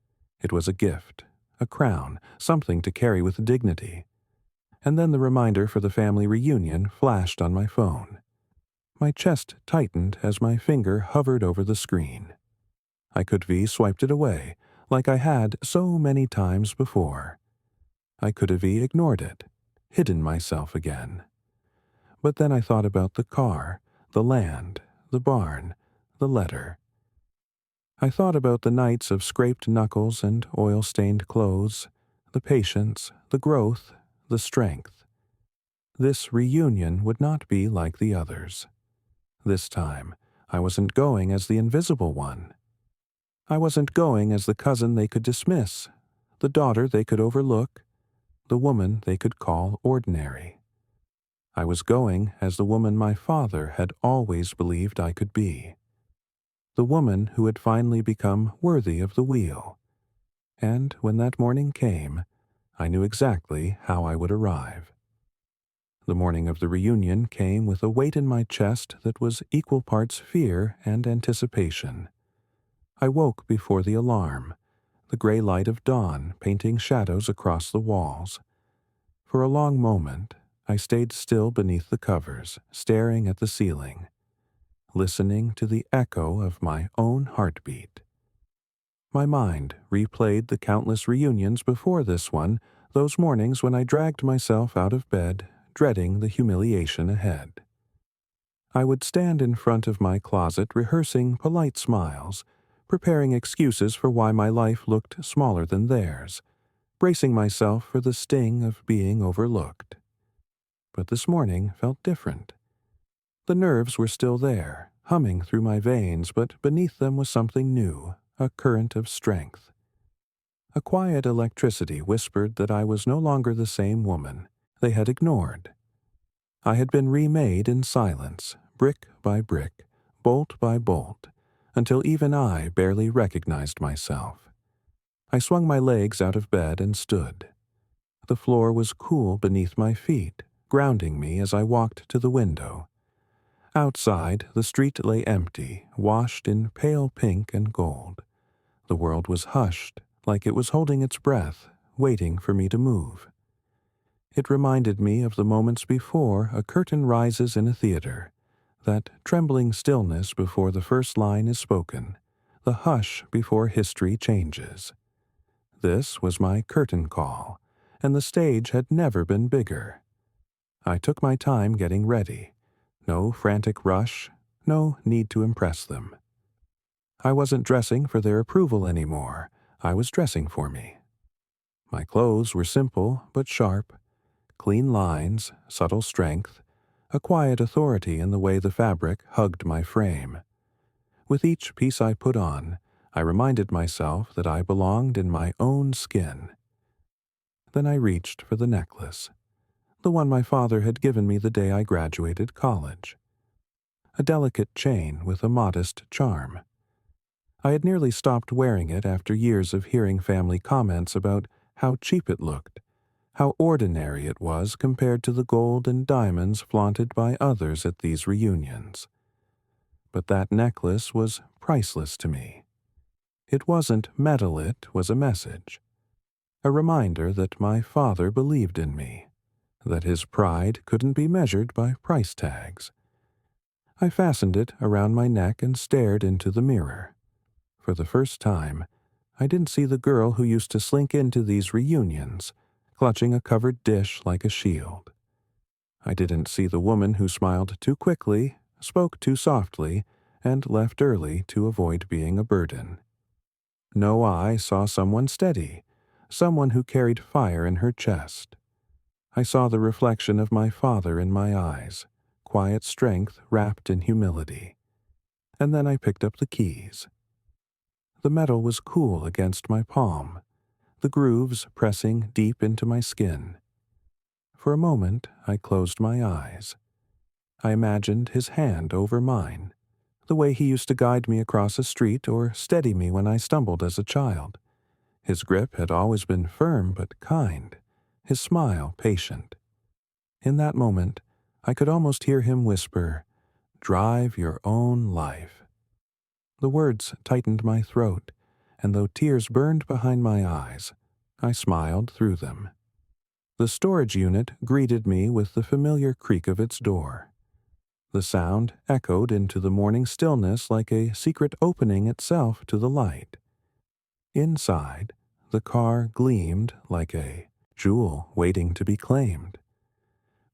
It was a gift, a crown, something to carry with dignity. And then the reminder for the family reunion flashed on my phone. My chest tightened as my finger hovered over the screen. I could have swiped it away, like I had so many times before. I could have ignored it, hidden myself again. But then I thought about the car, the land, the barn, the letter. I thought about the nights of scraped knuckles and oil-stained clothes, the patience, the growth, the strength. This reunion would not be like the others. This time, I wasn't going as the invisible one. I wasn't going as the cousin they could dismiss, the daughter they could overlook, the woman they could call ordinary. I was going as the woman my father had always believed I could be. The woman who had finally become worthy of the wheel. And when that morning came, I knew exactly how I would arrive. The morning of the reunion came with a weight in my chest that was equal parts fear and anticipation. I woke before the alarm, the gray light of dawn painting shadows across the walls. For a long moment, I stayed still beneath the covers, staring at the ceiling, listening to the echo of my own heartbeat. My mind replayed the countless reunions before this one, those mornings when I dragged myself out of bed, dreading the humiliation ahead. I would stand in front of my closet rehearsing polite smiles, preparing excuses for why my life looked smaller than theirs, bracing myself for the sting of being overlooked. But this morning felt different. The nerves were still there, humming through my veins, but beneath them was something new, a current of strength. A quiet electricity whispered that I was no longer the same woman they had ignored. I had been remade in silence, brick by brick, bolt by bolt, until even I barely recognized myself. I swung my legs out of bed and stood. The floor was cool beneath my feet, grounding me as I walked to the window. Outside, the street lay empty, washed in pale pink and gold. The world was hushed, like it was holding its breath, waiting for me to move. It reminded me of the moments before a curtain rises in a theater, that trembling stillness before the first line is spoken, the hush before history changes. This was my curtain call, and the stage had never been bigger. I took my time getting ready. No frantic rush, no need to impress them. I wasn't dressing for their approval anymore. I was dressing for me. My clothes were simple but sharp, clean lines, subtle strength, a quiet authority in the way the fabric hugged my frame. With each piece I put on, I reminded myself that I belonged in my own skin. Then I reached for the necklace, the one my father had given me the day I graduated college. A delicate chain with a modest charm. I had nearly stopped wearing it after years of hearing family comments about how cheap it looked, how ordinary it was compared to the gold and diamonds flaunted by others at these reunions. But that necklace was priceless to me. It wasn't metal, it was a message. A reminder that my father believed in me, that his pride couldn't be measured by price tags. I fastened it around my neck and stared into the mirror. For the first time, I didn't see the girl who used to slink into these reunions, clutching a covered dish like a shield. I didn't see the woman who smiled too quickly, spoke too softly, and left early to avoid being a burden. No, I saw someone steady, someone who carried fire in her chest. I saw the reflection of my father in my eyes, quiet strength wrapped in humility. And then I picked up the keys. The metal was cool against my palm, the grooves pressing deep into my skin. For a moment, I closed my eyes. I imagined his hand over mine, the way he used to guide me across a street or steady me when I stumbled as a child. His grip had always been firm but kind, his smile patient. In that moment, I could almost hear him whisper, "Drive your own life." The words tightened my throat, and though tears burned behind my eyes, I smiled through them. The storage unit greeted me with the familiar creak of its door. The sound echoed into the morning stillness like a secret opening itself to the light. Inside, the car gleamed like a jewel waiting to be claimed.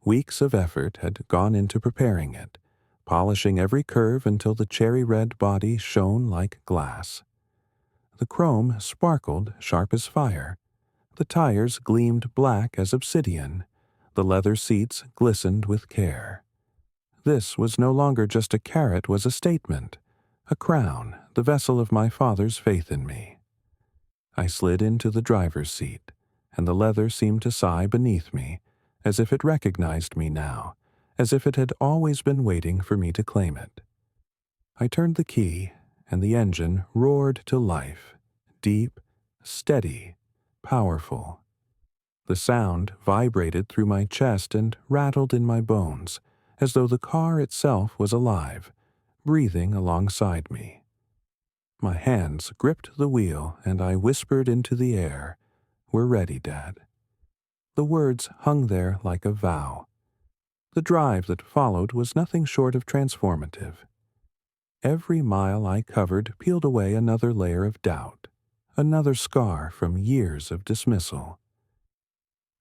Weeks of effort had gone into preparing it, polishing every curve until the cherry-red body shone like glass. The chrome sparkled sharp as fire. The tires gleamed black as obsidian. The leather seats glistened with care. This was no longer just a carrot, was a statement, a crown, the vessel of my father's faith in me. I slid into the driver's seat, and the leather seemed to sigh beneath me, as if it recognized me now, as if it had always been waiting for me to claim it. I turned the key, and the engine roared to life, deep, steady, powerful. The sound vibrated through my chest and rattled in my bones, as though the car itself was alive, breathing alongside me. My hands gripped the wheel, and I whispered into the air, "We're ready, Dad." The words hung there like a vow. The drive that followed was nothing short of transformative. Every mile I covered peeled away another layer of doubt, another scar from years of dismissal.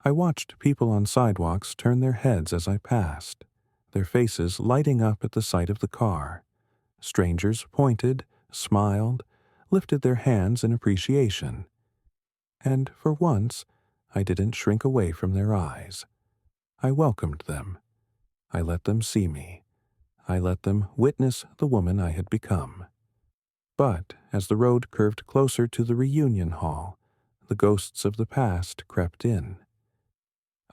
I watched people on sidewalks turn their heads as I passed, their faces lighting up at the sight of the car. Strangers pointed, smiled, lifted their hands in appreciation. And for once, I didn't shrink away from their eyes. I welcomed them. I let them see me. I let them witness the woman I had become. But as the road curved closer to the reunion hall, the ghosts of the past crept in.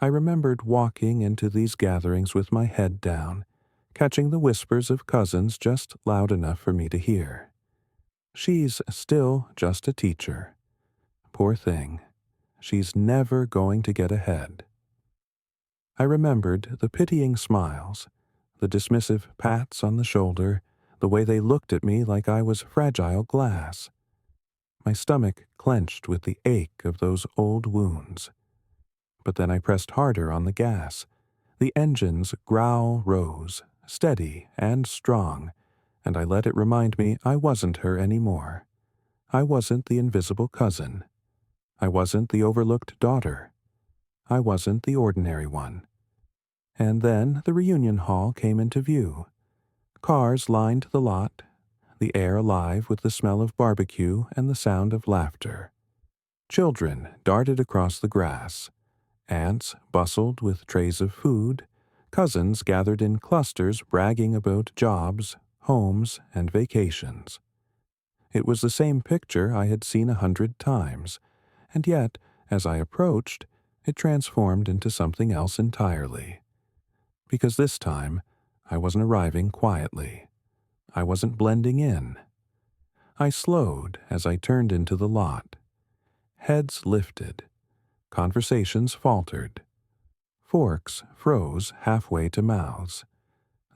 I remembered walking into these gatherings with my head down, catching the whispers of cousins just loud enough for me to hear. "She's still just a teacher. Poor thing. She's never going to get ahead." I remembered the pitying smiles, the dismissive pats on the shoulder, the way they looked at me like I was fragile glass. My stomach clenched with the ache of those old wounds. But then I pressed harder on the gas. The engine's growl rose, steady and strong, and I let it remind me I wasn't her anymore. I wasn't the invisible cousin. I wasn't the overlooked daughter. I wasn't the ordinary one. And then the reunion hall came into view. Cars lined the lot, the air alive with the smell of barbecue and the sound of laughter. Children darted across the grass. Aunts bustled with trays of food. Cousins gathered in clusters bragging about jobs, homes, and vacations. It was the same picture I had seen 100 times, and yet, as I approached, it transformed into something else entirely. Because this time, I wasn't arriving quietly. I wasn't blending in. I slowed as I turned into the lot. Heads lifted. Conversations faltered. Forks froze halfway to mouths.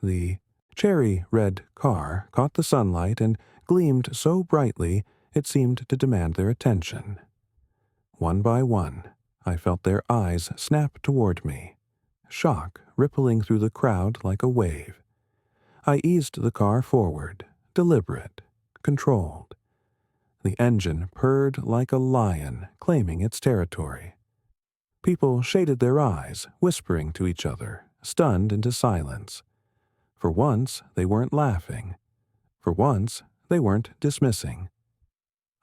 The cherry-red car caught the sunlight and gleamed so brightly it seemed to demand their attention. One by one, I felt their eyes snap toward me, shock rippling through the crowd like a wave. I eased the car forward, deliberate, controlled. The engine purred like a lion claiming its territory. People shaded their eyes, whispering to each other, stunned into silence. For once, they weren't laughing. For once, they weren't dismissing.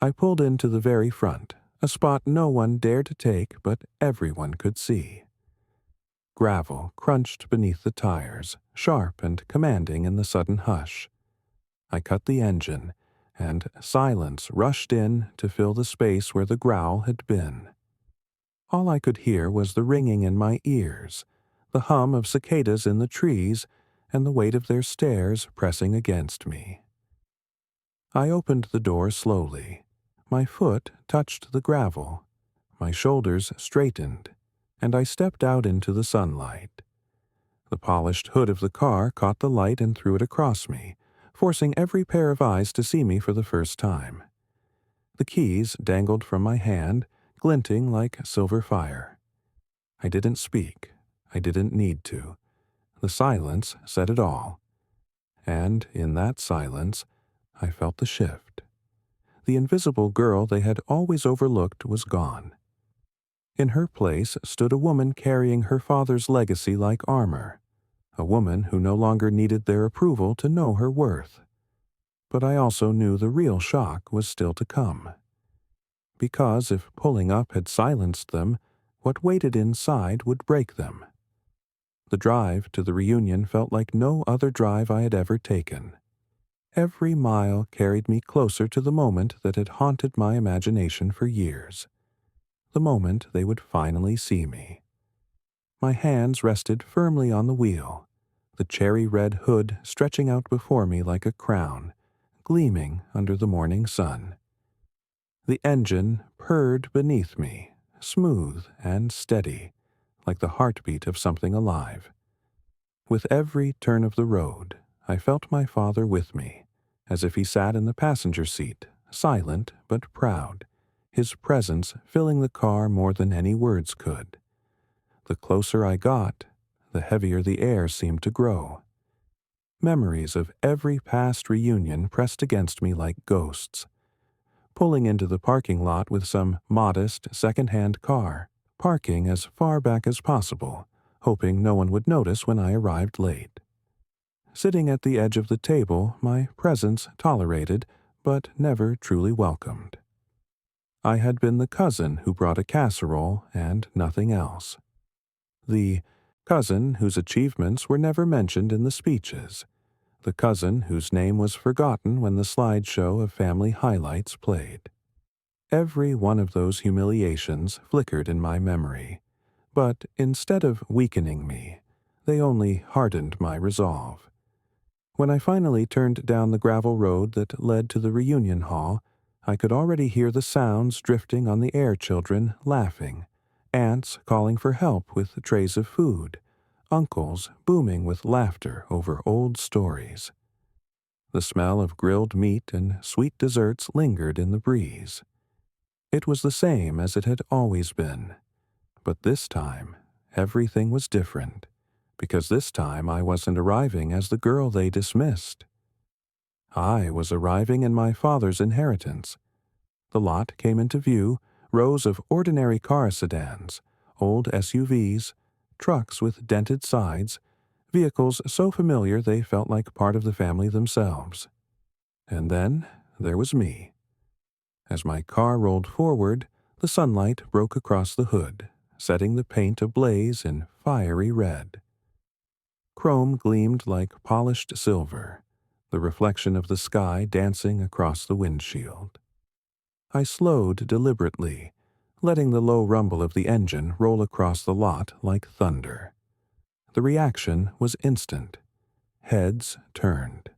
I pulled into the very front, a spot no one dared to take but everyone could see. Gravel crunched beneath the tires, sharp and commanding in the sudden hush. I cut the engine, and silence rushed in to fill the space where the growl had been. All I could hear was the ringing in my ears, the hum of cicadas in the trees, and the weight of their stares pressing against me. I opened the door slowly. My foot touched the gravel. My shoulders straightened, and I stepped out into the sunlight. The polished hood of the car caught the light and threw it across me, forcing every pair of eyes to see me for the first time. The keys dangled from my hand, glinting like silver fire. I didn't speak. I didn't need to. The silence said it all. And in that silence, I felt the shift. The invisible girl they had always overlooked was gone. In her place stood a woman carrying her father's legacy like armor, a woman who no longer needed their approval to know her worth. But I also knew the real shock was still to come. Because if pulling up had silenced them, what waited inside would break them. The drive to the reunion felt like no other drive I had ever taken. Every mile carried me closer to the moment that had haunted my imagination for years. The moment they would finally see me. My hands rested firmly on the wheel, the cherry-red hood stretching out before me like a crown, gleaming under the morning sun. The engine purred beneath me, smooth and steady, like the heartbeat of something alive. With every turn of the road, I felt my father with me, as if he sat in the passenger seat, silent but proud, his presence filling the car more than any words could. The closer I got, the heavier the air seemed to grow. Memories of every past reunion pressed against me like ghosts. Pulling into the parking lot with some modest second-hand car, parking as far back as possible, hoping no one would notice when I arrived late. Sitting at the edge of the table, my presence tolerated, but never truly welcomed. I had been the cousin who brought a casserole and nothing else. The cousin whose achievements were never mentioned in the speeches. The cousin whose name was forgotten when the slideshow of family highlights played. Every one of those humiliations flickered in my memory, but instead of weakening me, they only hardened my resolve. When I finally turned down the gravel road that led to the reunion hall, I could already hear the sounds drifting on the air children laughing, aunts calling for help with trays of food, uncles booming with laughter over old stories. The smell of grilled meat and sweet desserts lingered in the breeze. It was the same as it had always been, but this time everything was different, because this time I wasn't arriving as the girl they dismissed. I was arriving in my father's inheritance. The lot came into view, rows of ordinary car sedans, old SUVs, trucks with dented sides, vehicles so familiar they felt like part of the family themselves. And then there was me. As my car rolled forward, the sunlight broke across the hood, setting the paint ablaze in fiery red. Chrome gleamed like polished silver, the reflection of the sky dancing across the windshield. I slowed deliberately, letting the low rumble of the engine roll across the lot like thunder. The reaction was instant. Heads turned.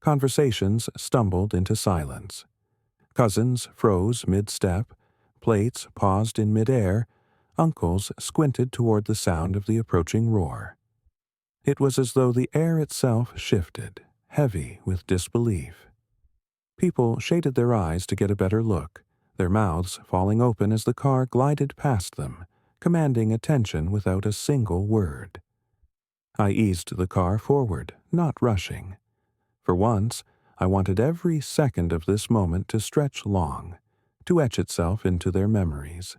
Conversations stumbled into silence. Cousins froze mid-step, plates paused in mid-air, uncles squinted toward the sound of the approaching roar. It was as though the air itself shifted, heavy with disbelief. People shaded their eyes to get a better look, their mouths falling open as the car glided past them, commanding attention without a single word. I eased the car forward, not rushing. For once, I wanted every second of this moment to stretch long, to etch itself into their memories.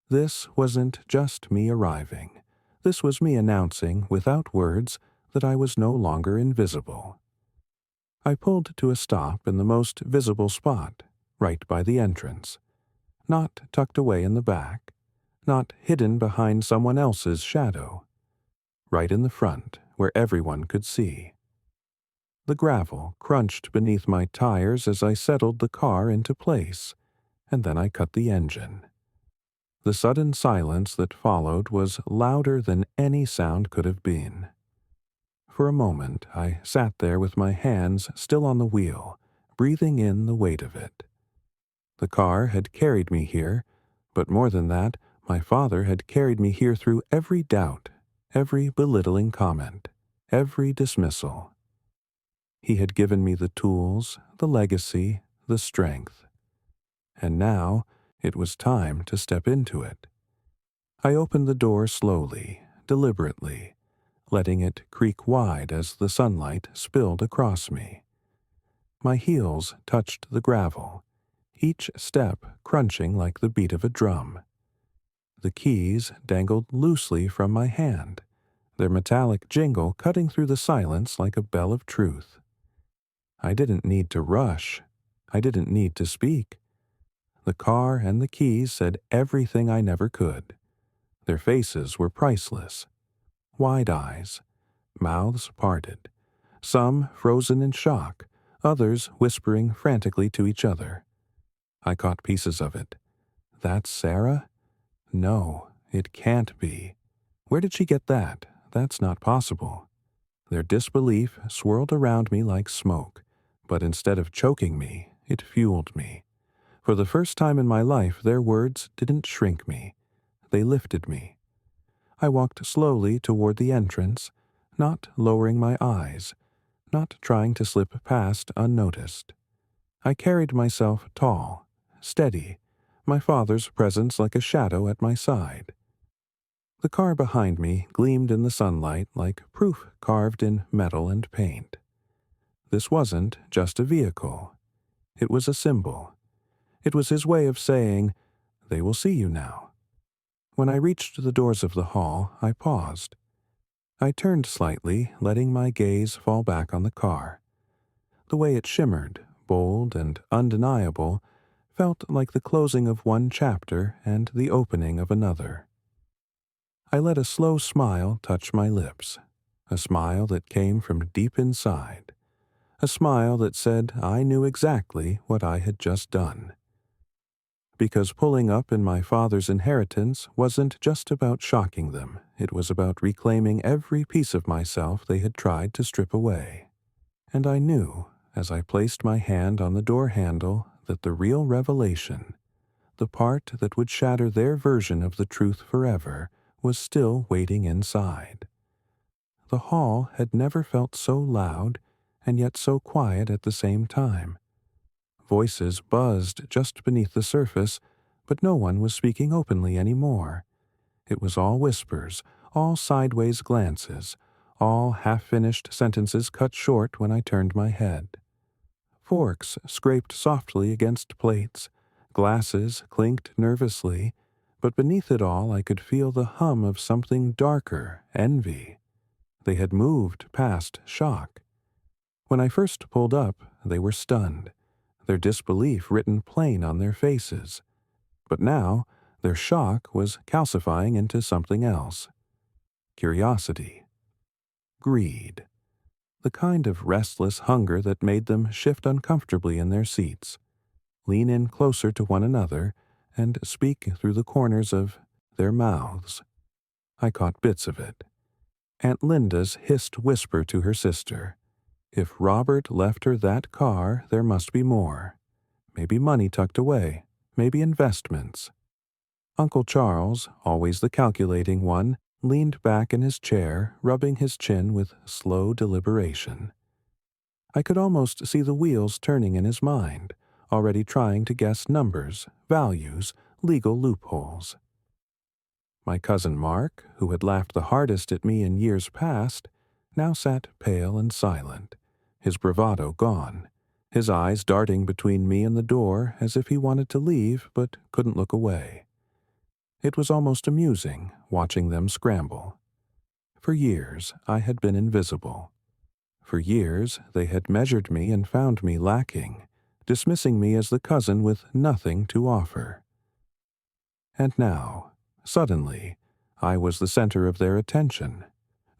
This wasn't just me arriving. This was me announcing, without words, that I was no longer invisible. I pulled to a stop in the most visible spot, right by the entrance. Not tucked away in the back, not hidden behind someone else's shadow. Right in the front, where everyone could see. The gravel crunched beneath my tires as I settled the car into place, and then I cut the engine. The sudden silence that followed was louder than any sound could have been. For a moment, I sat there with my hands still on the wheel, breathing in the weight of it. The car had carried me here, but more than that, my father had carried me here through every doubt, every belittling comment, every dismissal. He had given me the tools, the legacy, the strength. And now it was time to step into it. I opened the door slowly, deliberately, letting it creak wide as the sunlight spilled across me. My heels touched the gravel, each step crunching like the beat of a drum. The keys dangled loosely from my hand, their metallic jingle cutting through the silence like a bell of truth. I didn't need to rush. I didn't need to speak. The car and the keys said everything I never could. Their faces were priceless. Wide eyes, mouths parted, some frozen in shock, others whispering frantically to each other. I caught pieces of it. That's Sarah? No, it can't be. Where did she get that? That's not possible. Their disbelief swirled around me like smoke, but instead of choking me, it fueled me. For the first time in my life, their words didn't shrink me. They lifted me. I walked slowly toward the entrance, not lowering my eyes, not trying to slip past unnoticed. I carried myself tall, steady, my father's presence like a shadow at my side. The car behind me gleamed in the sunlight like proof carved in metal and paint. This wasn't just a vehicle. It was a symbol. It was his way of saying, "They will see you now." When I reached the doors of the hall, I paused. I turned slightly, letting my gaze fall back on the car. The way it shimmered, bold and undeniable, felt like the closing of one chapter and the opening of another. I let a slow smile touch my lips, a smile that came from deep inside, a smile that said I knew exactly what I had just done. Because pulling up in my father's inheritance wasn't just about shocking them, it was about reclaiming every piece of myself they had tried to strip away. And I knew, as I placed my hand on the door handle, that the real revelation, the part that would shatter their version of the truth forever, was still waiting inside. The hall had never felt so loud and yet so quiet at the same time. Voices buzzed just beneath the surface, but no one was speaking openly anymore. It was all whispers, all sideways glances, all half-finished sentences cut short when I turned my head. Forks scraped softly against plates, glasses clinked nervously, but beneath it all I could feel the hum of something darker, envy. They had moved past shock. When I first pulled up, they were stunned, their disbelief written plain on their faces. But now, their shock was calcifying into something else. Curiosity. Greed. The kind of restless hunger that made them shift uncomfortably in their seats, lean in closer to one another, and speak through the corners of their mouths. I caught bits of it. Aunt Linda's hissed whisper to her sister. If Robert left her that car, there must be more. Maybe money tucked away, maybe investments. Uncle Charles, always the calculating one, leaned back in his chair, rubbing his chin with slow deliberation. I could almost see the wheels turning in his mind, already trying to guess numbers, values, legal loopholes. My cousin Mark, who had laughed the hardest at me in years past, now sat pale and silent, his bravado gone, his eyes darting between me and the door as if he wanted to leave but couldn't look away. It was almost amusing, watching them scramble. For years, I had been invisible. For years, they had measured me and found me lacking, dismissing me as the cousin with nothing to offer. And now, suddenly, I was the center of their attention,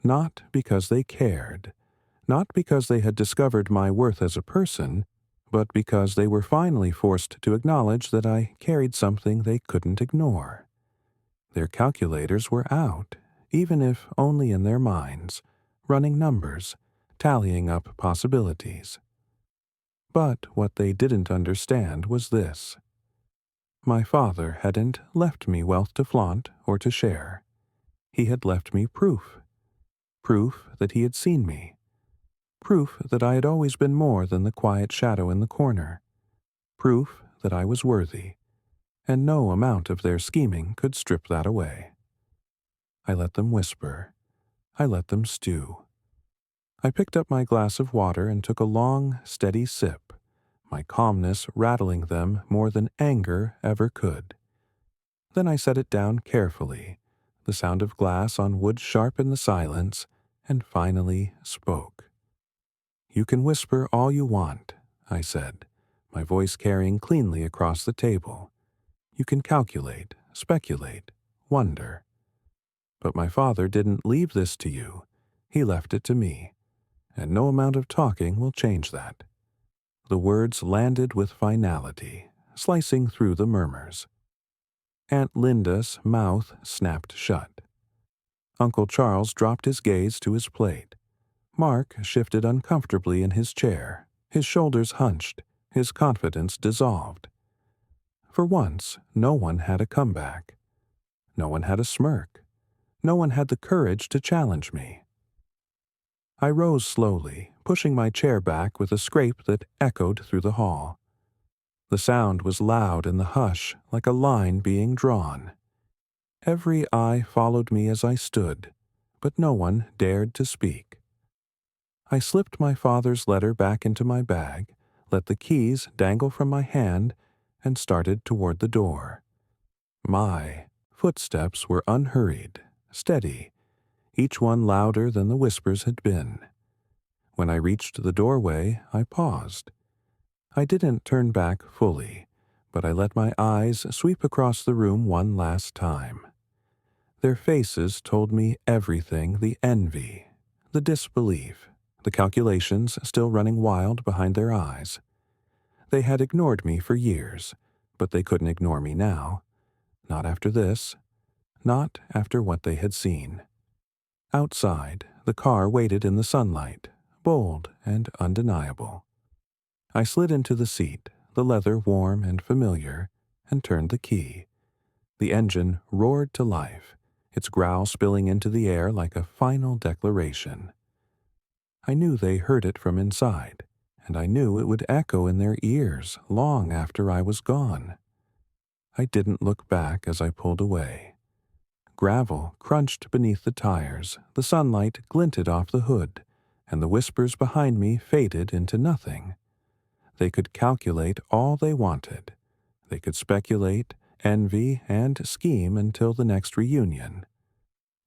not because they cared, not because they had discovered my worth as a person, but because they were finally forced to acknowledge that I carried something they couldn't ignore. Their calculators were out, even if only in their minds, running numbers, tallying up possibilities. But what they didn't understand was this. My father hadn't left me wealth to flaunt or to share. He had left me proof. Proof that he had seen me. Proof that I had always been more than the quiet shadow in the corner. Proof that I was worthy, and no amount of their scheming could strip that away. I let them whisper. I let them stew. I picked up my glass of water and took a long, steady sip, my calmness rattling them more than anger ever could. Then I set it down carefully, the sound of glass on wood sharp in the silence, and finally spoke. "You can whisper all you want," I said, my voice carrying cleanly across the table. "You can calculate, speculate, wonder. But my father didn't leave this to you. He left it to me, and no amount of talking will change that." The words landed with finality, slicing through the murmurs. Aunt Linda's mouth snapped shut. Uncle Charles dropped his gaze to his plate. Mark shifted uncomfortably in his chair, his shoulders hunched, his confidence dissolved. For once, no one had a comeback. No one had a smirk. No one had the courage to challenge me. I rose slowly, pushing my chair back with a scrape that echoed through the hall. The sound was loud in the hush, like a line being drawn. Every eye followed me as I stood, but no one dared to speak. I slipped my father's letter back into my bag, let the keys dangle from my hand, and started toward the door. My footsteps were unhurried, steady, each one louder than the whispers had been. When I reached the doorway, I paused. I didn't turn back fully, but I let my eyes sweep across the room one last time. Their faces told me everything: the envy, the disbelief, the calculations still running wild behind their eyes. They had ignored me for years, but they couldn't ignore me now. Not after this. Not after what they had seen. Outside, the car waited in the sunlight, bold and undeniable. I slid into the seat, the leather warm and familiar, and turned the key. The engine roared to life, its growl spilling into the air like a final declaration. I knew they heard it from inside, and I knew it would echo in their ears long after I was gone. I didn't look back as I pulled away. Gravel crunched beneath the tires, the sunlight glinted off the hood, and the whispers behind me faded into nothing. They could calculate all they wanted. They could speculate, envy, and scheme until the next reunion.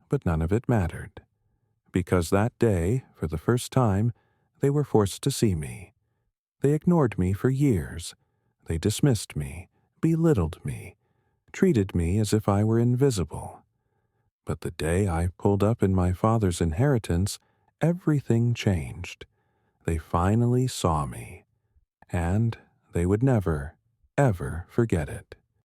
But none of it mattered, because that day, for the first time, they were forced to see me. They ignored me for years. They dismissed me, belittled me, treated me as if I were invisible. But the day I pulled up in my father's inheritance, everything changed. They finally saw me, and they would never, ever forget it.